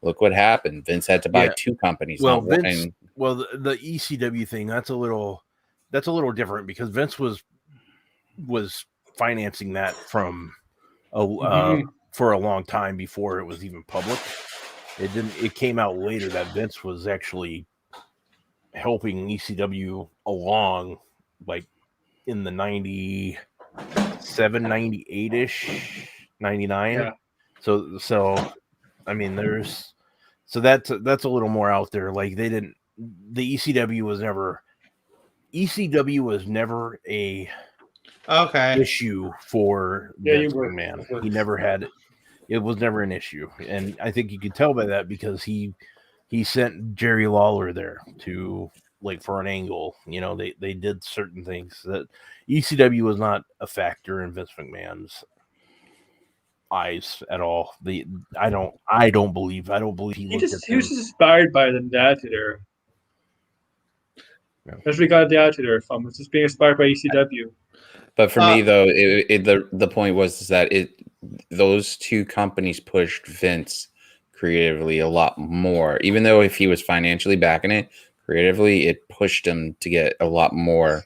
look what happened. Vince had to buy two companies. Well, not Vince, one. well, the ECW thing, that's a little different because Vince was financing that from for a long time before it was even public. It came out later that Vince was actually helping ECW along, like in the 97, 98-ish, 99. Yeah. So I mean, that's a little more out there. Like the ECW was never a issue for Vince McMahon. He never had it. It was never an issue, and I think you could tell by that because he sent Jerry Lawler there to, like, for an angle. They did certain things that ECW was not a factor in Vince McMahon's eyes at all. I don't believe he was just inspired by the Attitude Era. That's where we got the Attitude Era from. It's just being inspired by ECW. But for me, though, the point was that those two companies pushed Vince creatively a lot more. Even though if he was financially backing it, creatively, it pushed him to get a lot more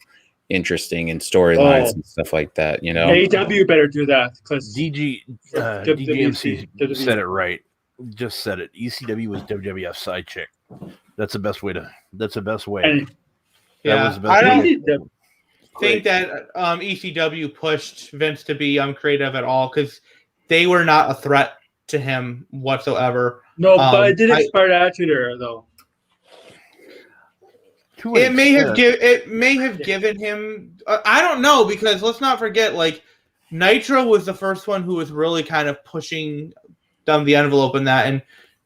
interesting in storylines and stuff like that. AEW better do that because DGMC said it right. Just said it. ECW was WWF side chick. That's the best way. That was the best I don't way. think that ECW pushed Vince to be uncreative at all because they were not a threat to him whatsoever. No, but it did inspire Attitude Era though. It may have given him. I don't know because let's not forget, like, Nitro was the first one who was really kind of pushing down the envelope in that and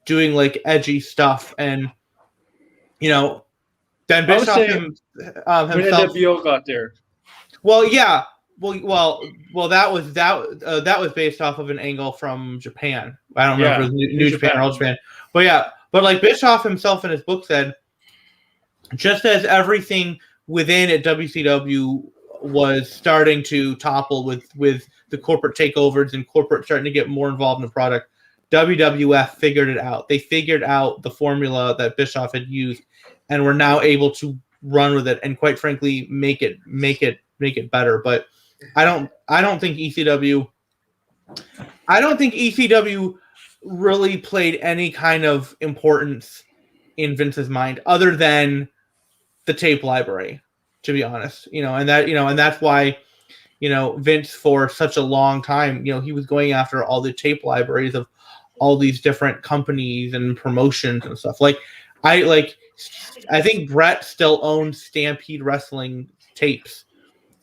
doing like edgy stuff, and then Bischoff himself. When NWO got there. Well, yeah. Well, that was based off of an angle from Japan. I don't remember if it was New Japan or Old Japan. But like Bischoff himself in his book said, just as everything within at WCW was starting to topple with the corporate takeovers and corporate starting to get more involved in the product, WWF figured it out. They figured out the formula that Bischoff had used, and were now able to run with it and, quite frankly, make it better. But I don't think ECW really played any kind of importance in Vince's mind other than the tape library, to be honest. And that's why Vince for such a long time, he was going after all the tape libraries of all these different companies and promotions and stuff. I think Brett still owns Stampede Wrestling tapes,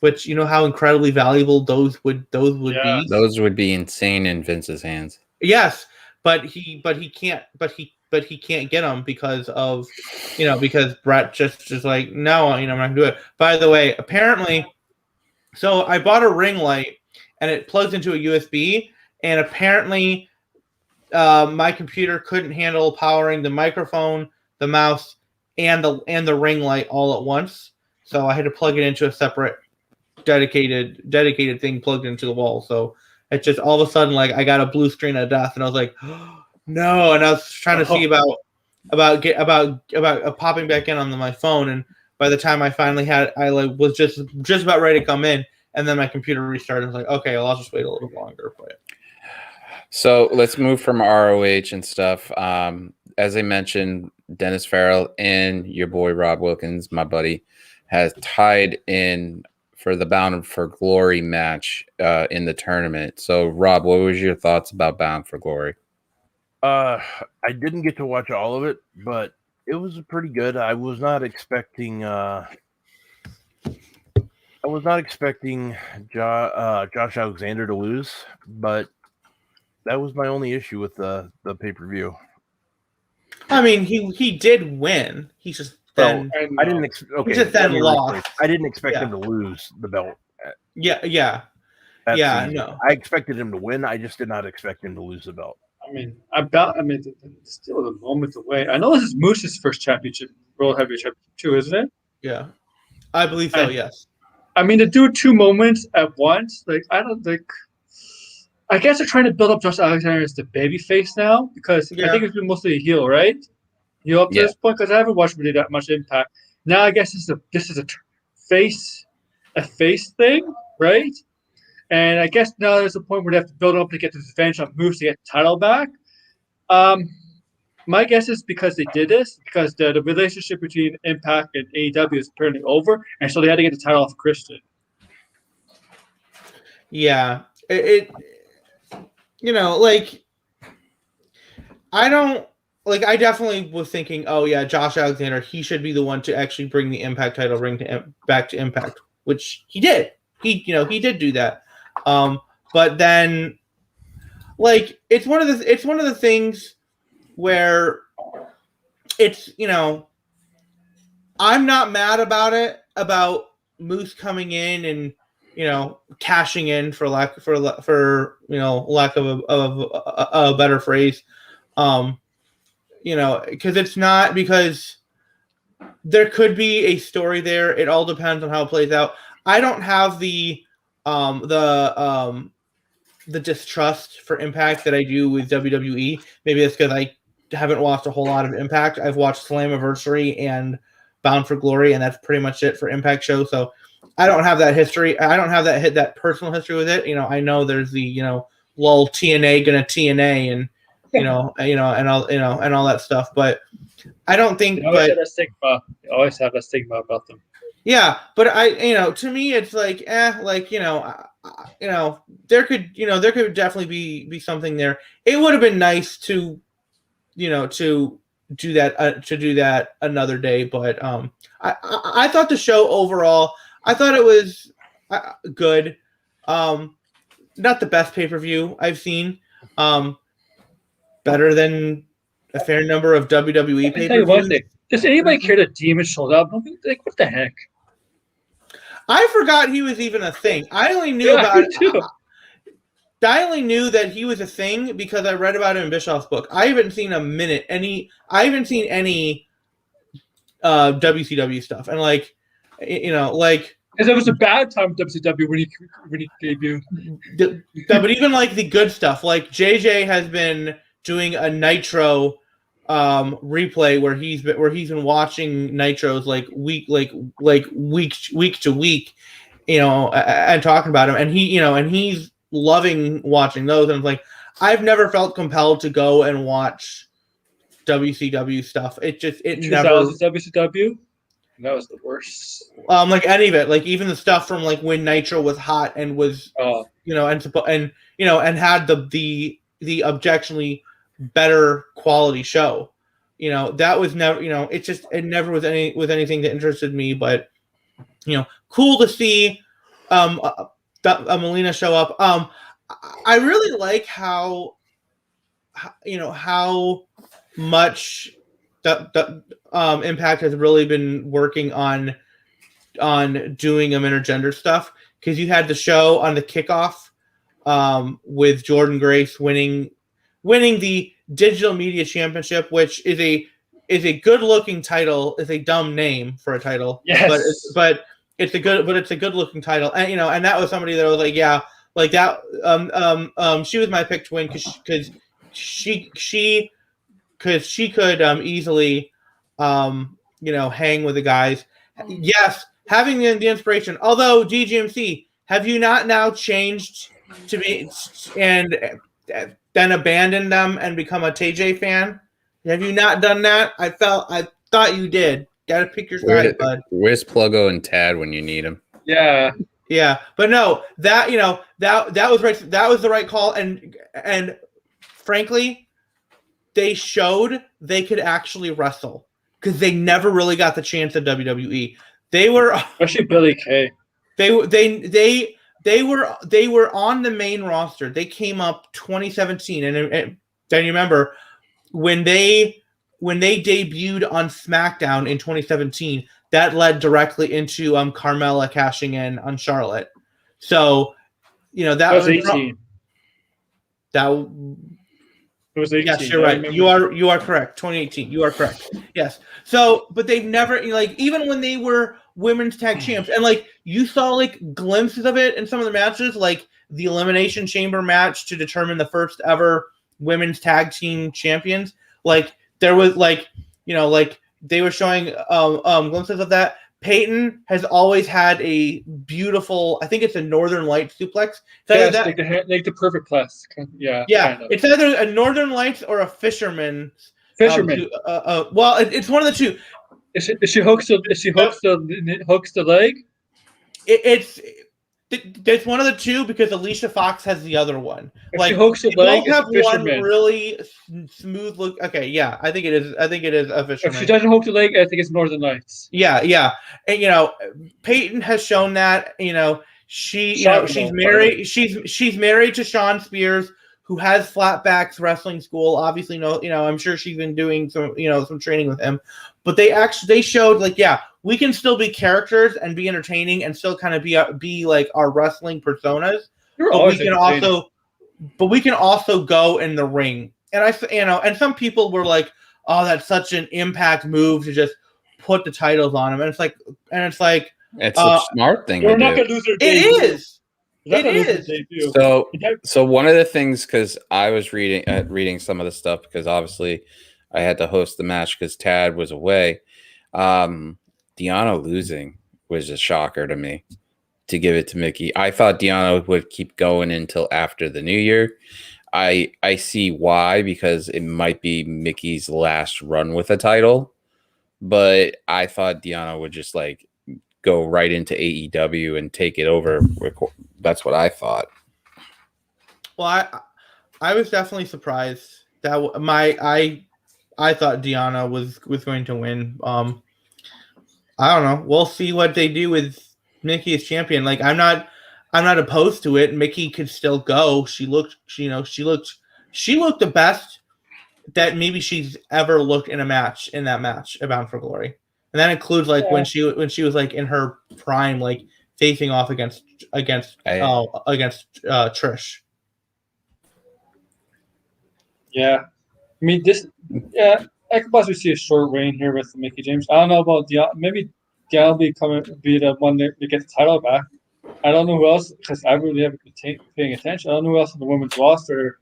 which how incredibly valuable those would be. Those would be insane in Vince's hands. Yes, but he can't get them because of because Brett just like, no, I'm not gonna do it. By the way, apparently, so I bought a ring light and it plugs into a USB, and apparently my computer couldn't handle powering the microphone, the mouse, and the ring light all at once. So I had to plug it into a separate dedicated thing plugged into the wall. So it just all of a sudden, like, I got a blue screen of death, and I was like, oh, no. And I was trying to see about popping back in on my phone, and by the time I finally was just about ready to come in, and then my computer restarted. I was like, okay, well, I'll just wait a little longer. But so let's move from ROH and stuff. As I mentioned, Dennis Farrell and your boy Rob Wilkins, my buddy, has tied in for the Bound for Glory match in the tournament. So, Rob, what was your thoughts about Bound for Glory? I didn't get to watch all of it, but it was pretty good. I was not expecting Josh Alexander to lose, but That was my only issue with the pay-per-view. I mean, he did win. He just then I didn't he just then lost. I didn't expect Yeah. him to lose the belt. Yeah. That's Yeah, easy. no. I expected him to win. I just did not expect him to lose the belt. It's still a moment away. I know this is Moose's first championship, World Heavyweight Championship too, isn't it? Yeah. I believe so, yes. I mean, to do two moments at once, like I don't think. I guess they're trying to build up Josh Alexander as the baby face now because I think it's been mostly a heel, right? Heel up to this point because I haven't watched really that much Impact. Now I guess this is a face thing, right? And I guess now there's a point where they have to build up to get this advantage on Moose to get the title back. My guess is because they did this, because the relationship between Impact and AEW is apparently over, and so they had to get the title off Christian. Yeah. It I definitely was thinking, oh yeah, Josh Alexander, he should be the one to actually bring the Impact title back to Impact, which he did. He did do that. But then, it's one of the things where it's I'm not mad about Moose coming in and cashing in for lack of a better phrase, because it's not, because there could be a story there. It all depends on how it plays out. I don't have the distrust for Impact that I do with WWE. Maybe that's because I haven't watched a whole lot of Impact. I've watched Slammiversary and Bound for Glory, and that's pretty much it for Impact shows. So I don't have that history. I don't have that personal history with it. I know there's the lol TNA gonna TNA and and all that stuff, but I don't think. They always have a stigma. They always have a stigma about them. Yeah, but to me it's there could definitely be something there. It would have been nice to to do that another day, but I thought the show overall, I thought it was good. Not the best pay-per-view I've seen. Better than a fair number of WWE pay-per-views. Does anybody care that Demon showed up? Like, what the heck? I forgot he was even a thing. I only knew about it. I only knew that he was a thing because I read about him in Bischoff's book. I haven't seen any WCW stuff, and because it was a bad time for WCW when he debuted. But even the good stuff, like JJ has been doing a Nitro replay where he's been watching Nitros week to week, and talking about him, and he's loving watching those. And I've never felt compelled to go and watch WCW stuff. It never. WCW. That was the worst. Any of it, even the stuff from when Nitro was hot and was and had the objectively better quality show. That was never. It never was anything that interested me. But cool to see Melina show up. I really like how much that Impact has really been working on doing intergender stuff, because you had the show on the kickoff with Jordan Grace winning the Digital Media Championship, which is a good looking title. It's a dumb name for a title, yes, but it's a good looking title, and and that was somebody that was she was my pick to win because she could easily hang with the guys. Yes, having the inspiration. Although DGMC, have you not now changed to be and then abandon them and become a TJ fan? Have you not done that? I thought you did. Gotta pick your side, bud. Where's Pluggo and Tad when you need them? Yeah. Yeah, but no, that that was right. That was the right call, and frankly, they showed they could actually wrestle, because they never really got the chance at WWE. They were especially Billy Kay. They they were on the main roster. They came up 2017, and then you remember when they debuted on SmackDown in 2017. That led directly into Carmella cashing in on Charlotte. So, that was 18. It was 18. Yes, you're right. You are correct. 2018. You are correct. Yes. So, but they've never even when they were women's tag champs, and you saw glimpses of it in some of the matches, like the Elimination Chamber match to determine the first ever women's tag team champions. There was they were showing glimpses of that. Peyton has always had a beautiful, I think it's a Northern Lights suplex. Yes, like the perfect class. Yeah. Yeah, kind of. It's either a Northern Lights or a Fisherman. Fisherman. Well, it's one of the two. If she hooks the leg? It's one of the two because Alicia Fox has the other one. If she hooks the leg, both have one really smooth look. Okay, yeah, I think it is a Fisherman. If she doesn't hook the leg, I think it's Northern Lights. Yeah, and Peyton has shown that. She's married. She's married to Sean Spears, who has Flatbacks Wrestling School. Obviously, I'm sure she's been doing some training with him. But they showed we can still be characters and be entertaining and still kind of be like our wrestling personas. But we can also go in the ring. And and some people were like, "Oh, that's such an Impact move to just put the titles on them." And it's like it's a smart thing. We're not going to lose their debut. It is. So one of the things, because I was reading some of the stuff, because obviously I had to host the match because Tad was away. Deonna losing was a shocker to me, to give it to Mickie. I thought Deonna would keep going until after the new year. I see why, because it might be Mickey's last run with a title, but I thought Deonna would just go right into AEW and take it over. That's what I thought. Well, I was definitely surprised that I thought Deonna was going to win. I don't know. We'll see what they do with Mickie as champion. I'm not opposed to it. Mickie could still go. She looked the best that maybe she's ever looked in that match at Bound for Glory. And that includes when she was in her prime, facing off against Trish. Yeah, I mean I could possibly see a short reign here with Mickie James. I don't know about Deonna. Maybe Deonna will be the one that gets the title back. I don't know who else, because I really haven't been paying attention. I don't know who else on the women's roster.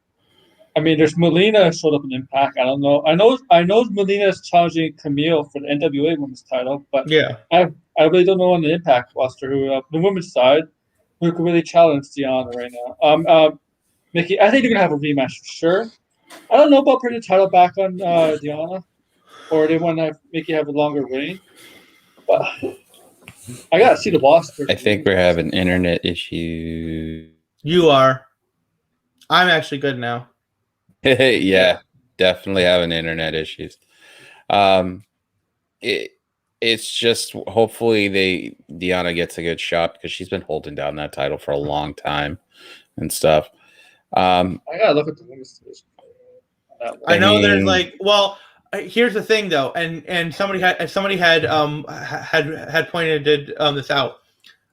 I mean, there's Melina showed up in Impact. I don't know. I know Melina is challenging Camille for the NWA women's title, but yeah, I really don't know on the Impact roster who the women's side who could really challenge Deonna right now. Mickie, I think they're gonna have a rematch for sure. I don't know about putting the title back on Deonna, or they want to have Mickie have a longer reign. But I gotta see the roster. I think we're having internet issues. You are. I'm actually good now. Yeah, definitely having internet issues. It's just hopefully Deonna gets a good shot, because she's been holding down that title for a long time and stuff. I gotta look at the women's division. I know there's here's the thing though, and somebody had pointed this out.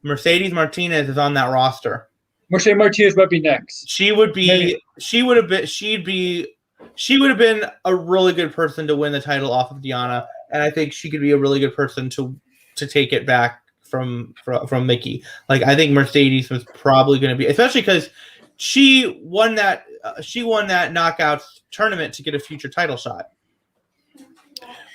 Mercedes Martinez is on that roster. Mercedes Martinez might be next. She would have been a really good person to win the title off of Deonna, and I think she could be a really good person to take it back from Mickie. I think Mercedes was probably going to be, especially because she won that knockouts tournament to get a future title shot.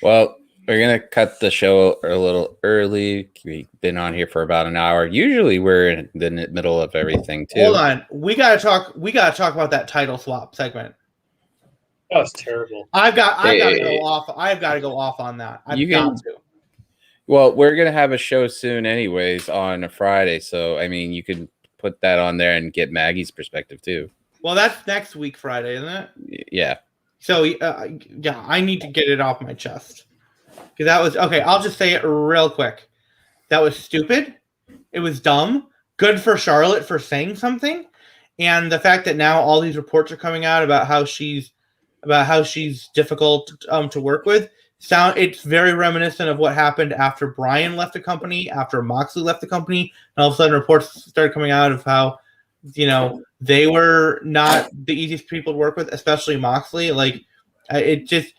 Well, we're going to cut the show a little early. We've been on here for about an hour. Usually we're in the middle of everything too. Hold on. We got to talk about that title swap segment. That was terrible. I've got to go off. I've got to go off on that. I've got to. Well, we're going to have a show soon anyways on a Friday. So, I mean, you can put that on there and get Maggie's perspective too. Well, that's next week Friday, isn't it? Yeah. So, yeah, I need to get it off my chest. Because that was, okay, I'll just say it real quick. That was stupid. It was dumb. good for Charlotte for saying something, and the fact that now all these reports are coming out about how she's difficult to work with. It's very reminiscent of what happened after Bryan left the company, after Moxley left the company, and all of a sudden reports started coming out of how, they were not the easiest people to work with, especially Moxley. Like, it's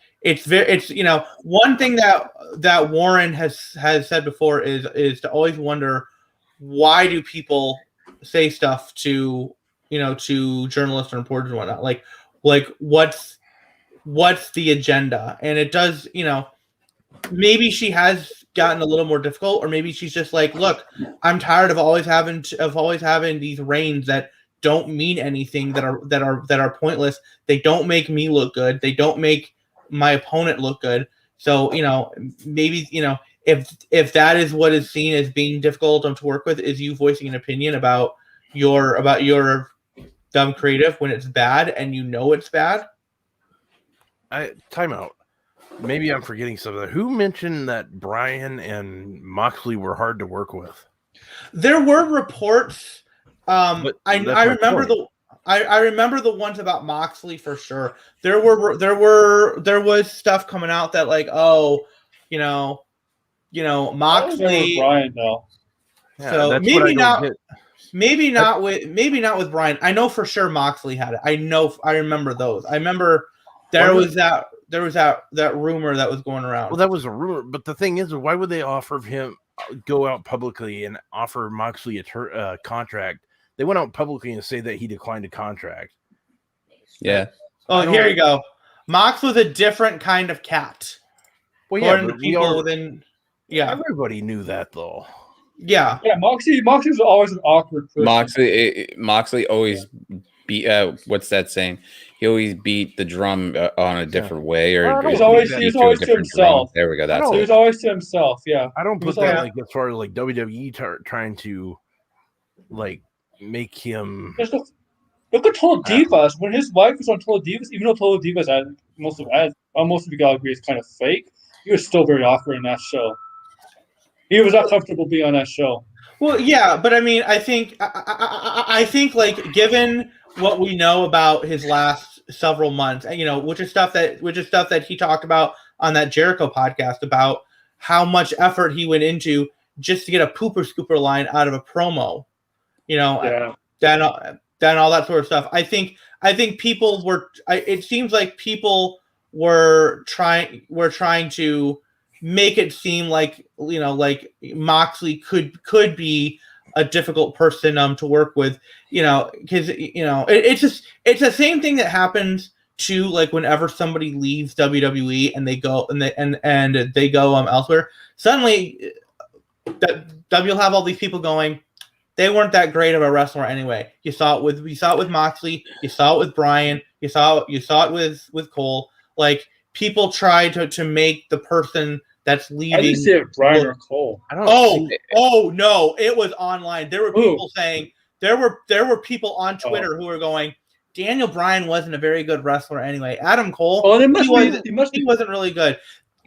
one thing that Warren has said before is to always wonder, why do people say stuff to journalists and reporters and whatnot, like what's the agenda? And it does, maybe she has gotten a little more difficult, or maybe she's just like, look, I'm tired of always having these reigns that don't mean anything, that are pointless. They don't make me look good. They don't make my opponent look good. So, maybe, if that is what is seen as being difficult to work with, is you voicing an opinion about your dumb creative when it's bad and it's bad. Time out. Maybe I'm forgetting something. Who mentioned that Bryan and Moxley were hard to work with? There were reports. I remember the ones about Moxley for sure. There was stuff coming out that like, Moxley. Bryan though. Yeah, so maybe not with Bryan. I know for sure Moxley had it. I remember those. I remember there was that rumor that was going around. Well, that was a rumor, but the thing is, why would they go out publicly and offer Moxley a contract? They went out publicly and say that he declined a contract. Yeah. Oh, here you go. Mox was a different kind of cat. Well, yeah, everybody knew that though. Yeah. Yeah, Moxley was always an awkward person. Moxley always beat. What's that saying? He always beat the drum on a different way, or he was always to himself. There we go. That's he was always to himself. Yeah. I don't put that as far as like WWE trying to like make him. Look at Total Divas. When his wife was on Total Divas, even though Total Divas most of you guys agree is kind of fake, he was still very awkward in that show. He was not comfortable being on that show. Well, yeah, but I mean, I think like, given what we know about his last several months, which is stuff that he talked about on that Jericho podcast about how much effort he went into just to get a pooper scooper line out of a promo, then all that sort of stuff. I think people were. It seems like people were trying to make it seem like like Moxley could be a difficult person to work with, because it's the same thing that happens to, like, whenever somebody leaves WWE and they go they go elsewhere. Suddenly, you'll have all these people going, they weren't that great of a wrestler anyway. We saw it with Moxley, you saw it with Bryan, you saw it with Cole. Like, people try to make the person that's leaving. I didn't see it, Bryan or Cole. Oh no! It was online. There were people saying there were people on Twitter who were going, Daniel Bryan wasn't a very good wrestler anyway. Adam Cole, he wasn't really good.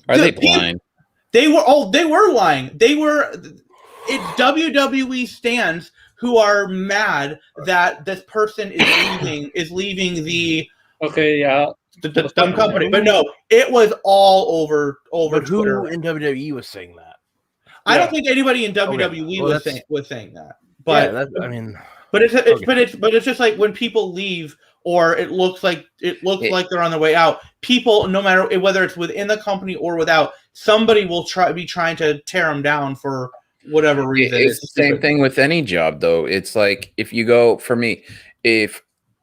Are they blind? They were lying. It's WWE stans who are mad that this person is leaving the the dumb company. But no, it was all over Twitter. Who in WWE was saying that? I don't think anybody in WWE was saying that. But but it's just like when people leave, or it looks like they're on their way out. People, no matter whether it's within the company or without, somebody will be trying to tear them down for whatever reason. It's the same thing with any job, though. It's like, if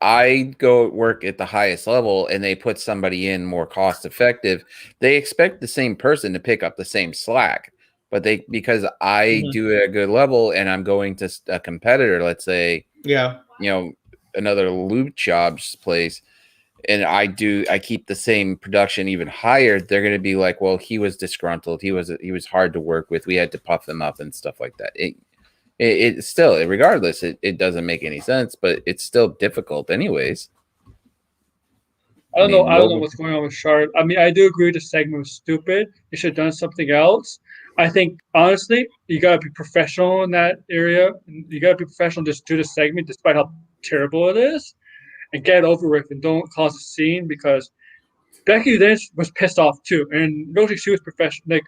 I go work at the highest level and they put somebody in more cost effective, they expect the same person to pick up the same slack. But because I do it at a good level and I'm going to a competitor, let's say, another loot jobs place, and I keep the same production even higher, they're going to be like, well, he was disgruntled. He was hard to work with. We had to puff him up and stuff like that. It still, regardless, it doesn't make any sense, but it's still difficult anyways. I don't know what's going on with Charlotte. I mean, I do agree the segment was stupid. They should have done something else. I think honestly, you gotta be professional in that area. You gotta be professional. Just do the segment, despite how terrible it is, and get it over with, and don't cause a scene because Becky Lynch was pissed off too, and noticing she was professional. Like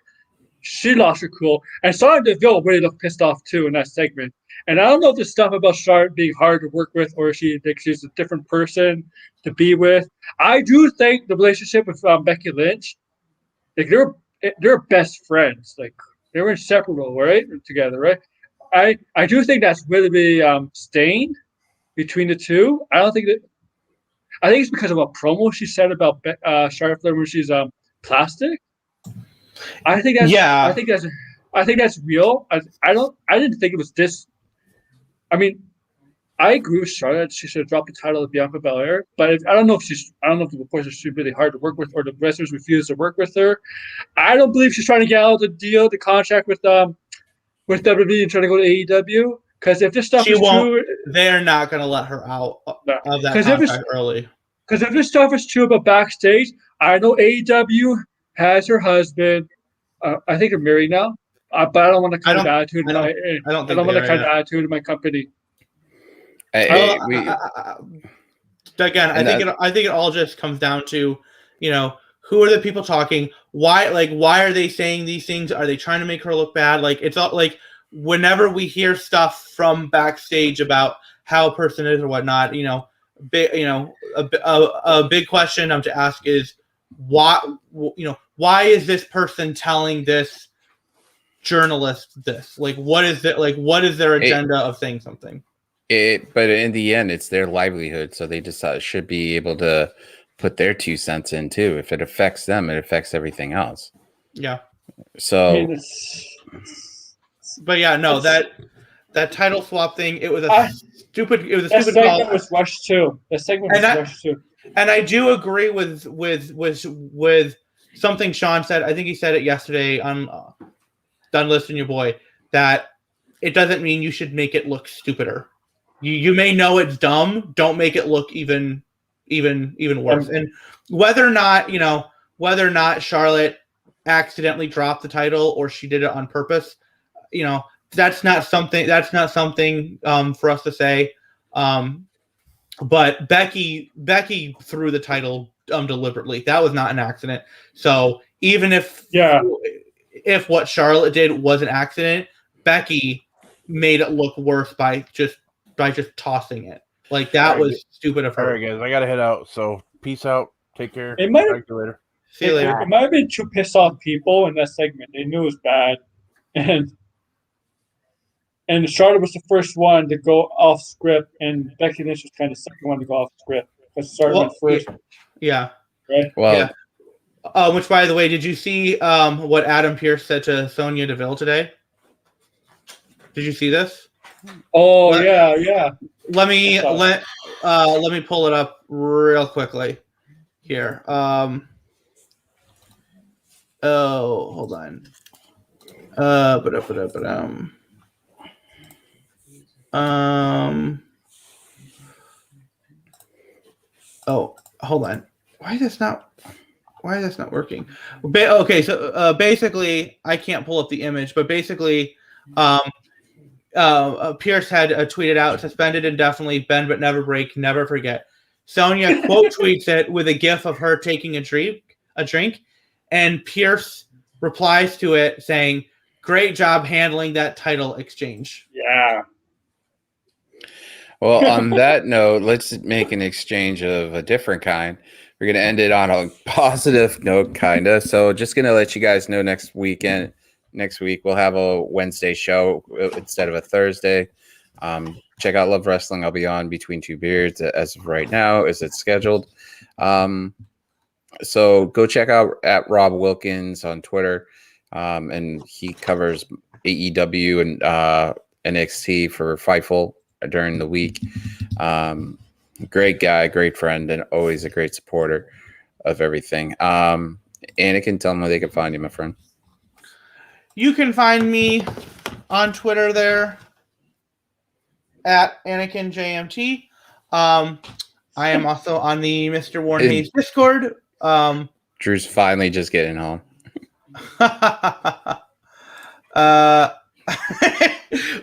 she lost her cool, and Sonya Deville really looked pissed off too in that segment. And I don't know if there's stuff about Charlotte being hard to work with, or she's a different person to be with. I do think the relationship with Becky Lynch, like they're best friends. Like they were inseparable, right? Together, right? I do think that's really staying between the two. I don't think that. I think it's because of a promo she said about Charlotte Flair when she's plastic. I think that's. Yeah. I think that's real. I didn't think it was this. I mean, I agree with Charlotte. She should have dropped the title of Bianca Belair. But I don't know if the reports are she's really hard to work with, or the wrestlers refuse to work with her. I don't believe she's trying to get out of the contract with WWE and trying to go to AEW. Because if this stuff is true, they're not going to let her out of that contract early. Because if this stuff is true about backstage, I know AEW has her husband. I think they're married now. But I don't want to kind of attitude. I don't want to kind of attitude in my company. I think it all just comes down to, who are the people talking? Why are they saying these things? Are they trying to make her look bad? Like, it's all like whenever we hear stuff from backstage about how a person is or whatnot, a big question to ask is why is this person telling this journalist this? Like, what is it? Like, what is their agenda of saying something? But in the end, it's their livelihood, so they just should be able to put their 2 cents in too. If it affects them, it affects everything else. Yeah. So, but yeah, no, that title swap thing, it was a stupid. It was a stupid call. Segment was rushed too. The segment was rushed too. And I do agree with something Sean said. I think he said it yesterday on Done Listening Your Boy, that it doesn't mean you should make it look stupider. You may know it's dumb. Don't make it look even worse. And whether or not Charlotte accidentally dropped the title or she did it on purpose, that's not something for us to say. But Becky threw the title deliberately. That was not an accident. So even if what Charlotte did was an accident, Becky made it look worse by just tossing it. Like, that was stupid of her. All right, guys, I gotta head out. So peace out. Take care. It might Talk to you later. See you later. It might have been 2 pissed off people in that segment. They knew it was bad, and Charlotte was the first one to go off script, and Becky Lynch was kind of the second one to go off script. Because Charlotte went first. Yeah. Right. Well. Yeah. Which, by the way, did you see what Adam Pearce said to Sonya Deville today? Did you see this? Oh, yeah. Let me pull it up real quickly here. Hold on. Hold on. Why is this not working? Okay, so basically, I can't pull up the image, but basically, Pierce had tweeted out, "Suspended indefinitely, bend but never break, never forget." Sonya quote tweets it with a gif of her taking a drink, and Pierce replies to it saying, "Great job handling that title exchange." Yeah. Well, on that note, let's make an exchange of a different kind. We're going to end it on a positive note, kind of. So just going to let you guys know next week we'll have a Wednesday show instead of a Thursday. Check out Love Wrestling. I'll be on Between Two Beards as of right now. Is it scheduled? So go check out at Rob Wilkins on Twitter. And he covers AEW and NXT for Fightful during the week. Great guy, great friend, and always a great supporter of everything. Anakin, tell them where they can find you, my friend. You can find me on Twitter there at AnakinJMT. I am also on the Mr. Warren Hayes Discord. Drew's finally just getting home.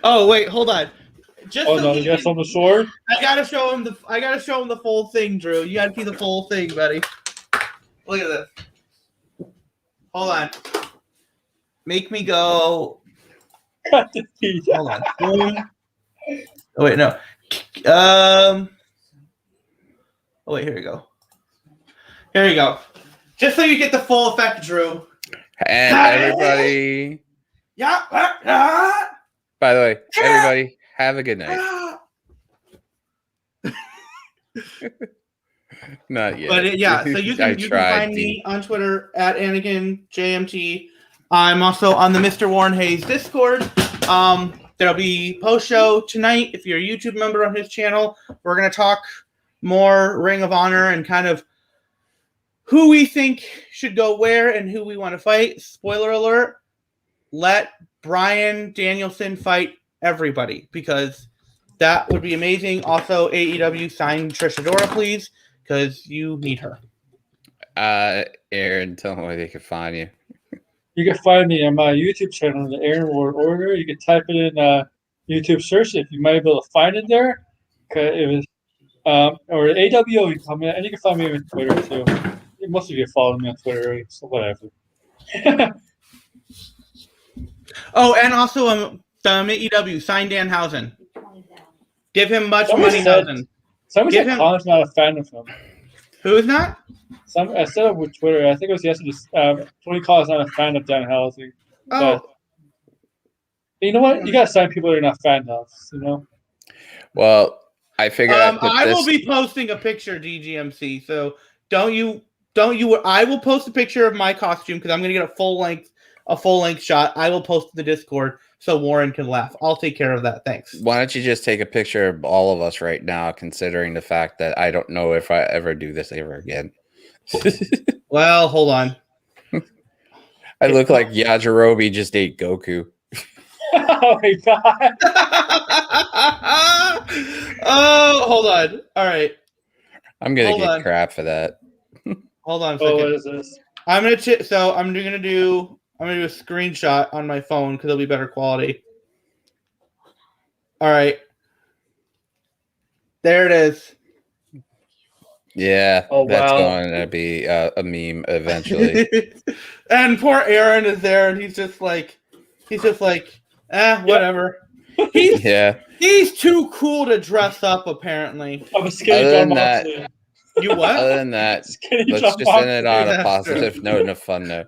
Oh wait, hold on. Just Oh so no, he you got can- some sword? I gotta show him the full thing, Drew. You gotta see the full thing, buddy. Look at this. Hold on. Make me go. Got the teeth. Hold on. Boom. Oh wait, no. Oh wait, here we go. Here you go. Just so you get the full effect, Drew. And everybody, Yeah. by the way, everybody, have a good night. Not yet. But yeah, so you can find me on Twitter at AnakinJMT. I'm also on the Mr. Warren Hayes Discord. There'll be post show tonight if you're a YouTube member on his channel. We're gonna talk more Ring of Honor and kind of who we think should go where and who we want to fight. Spoiler alert: let Bryan Danielson fight everybody because that would be amazing. Also, AEW sign Trish Adora, please, because you need her. Aaron, tell them where they can find you. You can find me on my YouTube channel, the Aaron Ward Order. You can type it in YouTube search if you might be able to find it there. It was, or AWO, you can find me, and you can find me on Twitter too. Most of you follow me on Twitter, so whatever. Oh, and also AEW sign Danhausen. Give him much Somebody money, said- Hausen. Somebody Give said him- Colin's not a fan of him. Who is not? I said it with Twitter. I think it was yesterday. Tony Collins not a fan of Dan Housing. Oh, But you know what? You gotta sign people that you're not fan of. You know. Well, I figured I will be posting a picture, DGMC. So don't you? I will post a picture of my costume because I'm gonna get a full length shot. I will post to the Discord so Warren can laugh. I'll take care of that. Thanks. Why don't you just take a picture of all of us right now, considering the fact that I don't know if I ever do this ever again. Well, hold on. I look like Yajirobe just ate Goku. Oh my god! Oh, hold on. All right, I'm gonna Hold get on. crap for that. hold on a Oh, second. what is this? I'm gonna do a screenshot on my phone because it'll be better quality. All right, there it is. Yeah, Oh, that's wow. going to be a meme eventually. And poor Aaron is there, and he's just like, whatever. Yeah. He's too cool to dress up, I'm apparently. a skinny Other John than that- Moxley. You what? Other than that, Skinny let's John just end it Moxley. on a That's positive true. note and a fun note.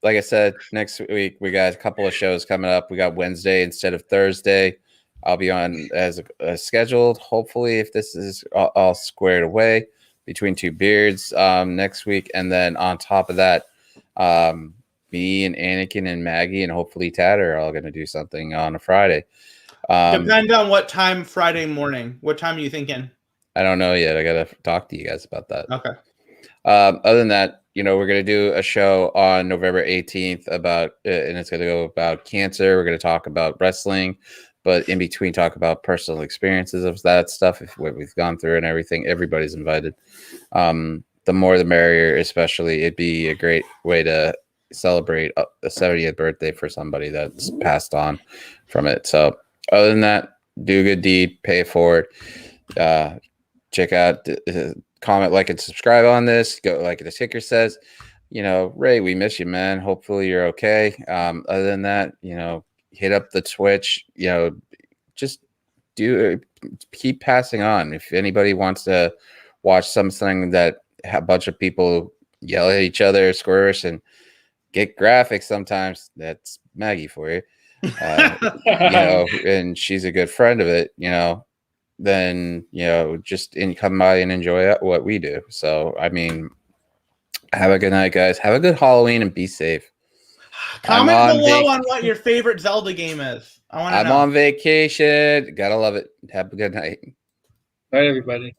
Like I said, next week we got a couple of shows coming up. We got Wednesday instead of Thursday. I'll be on as scheduled. Hopefully, if this is all squared away between two beards next week, and then on top of that, me and Anakin and Maggie and hopefully Tad are all going to do something on a Friday. Depends on what time Friday morning. What time are you thinking? I don't know yet. I got to talk to you guys about that. Okay. Other than that, we're going to do a show on November 18th about, and it's going to go about cancer. We're going to talk about wrestling, but in between talk about personal experiences of that stuff, if what we've gone through and everything. Everybody's invited. The more the merrier, especially. It'd be a great way to celebrate a 70th birthday for somebody that's passed on from it. So other than that, do a good deed, pay it forward. Check out, comment, like, and subscribe on this. Go like the ticker says. Ray, we miss you, man. Hopefully you're okay. Other than that, hit up the Twitch. Just keep passing on. If anybody wants to watch something that a bunch of people yell at each other, squish, and get graphic sometimes, that's Maggie for you. And she's a good friend of it, then just come by and enjoy what we do. So I mean, have a good night, guys. Have a good Halloween and be safe. Comment below on what your favorite Zelda game is. I want to know. I'm on vacation. Gotta love it. Have a good night. Bye, everybody.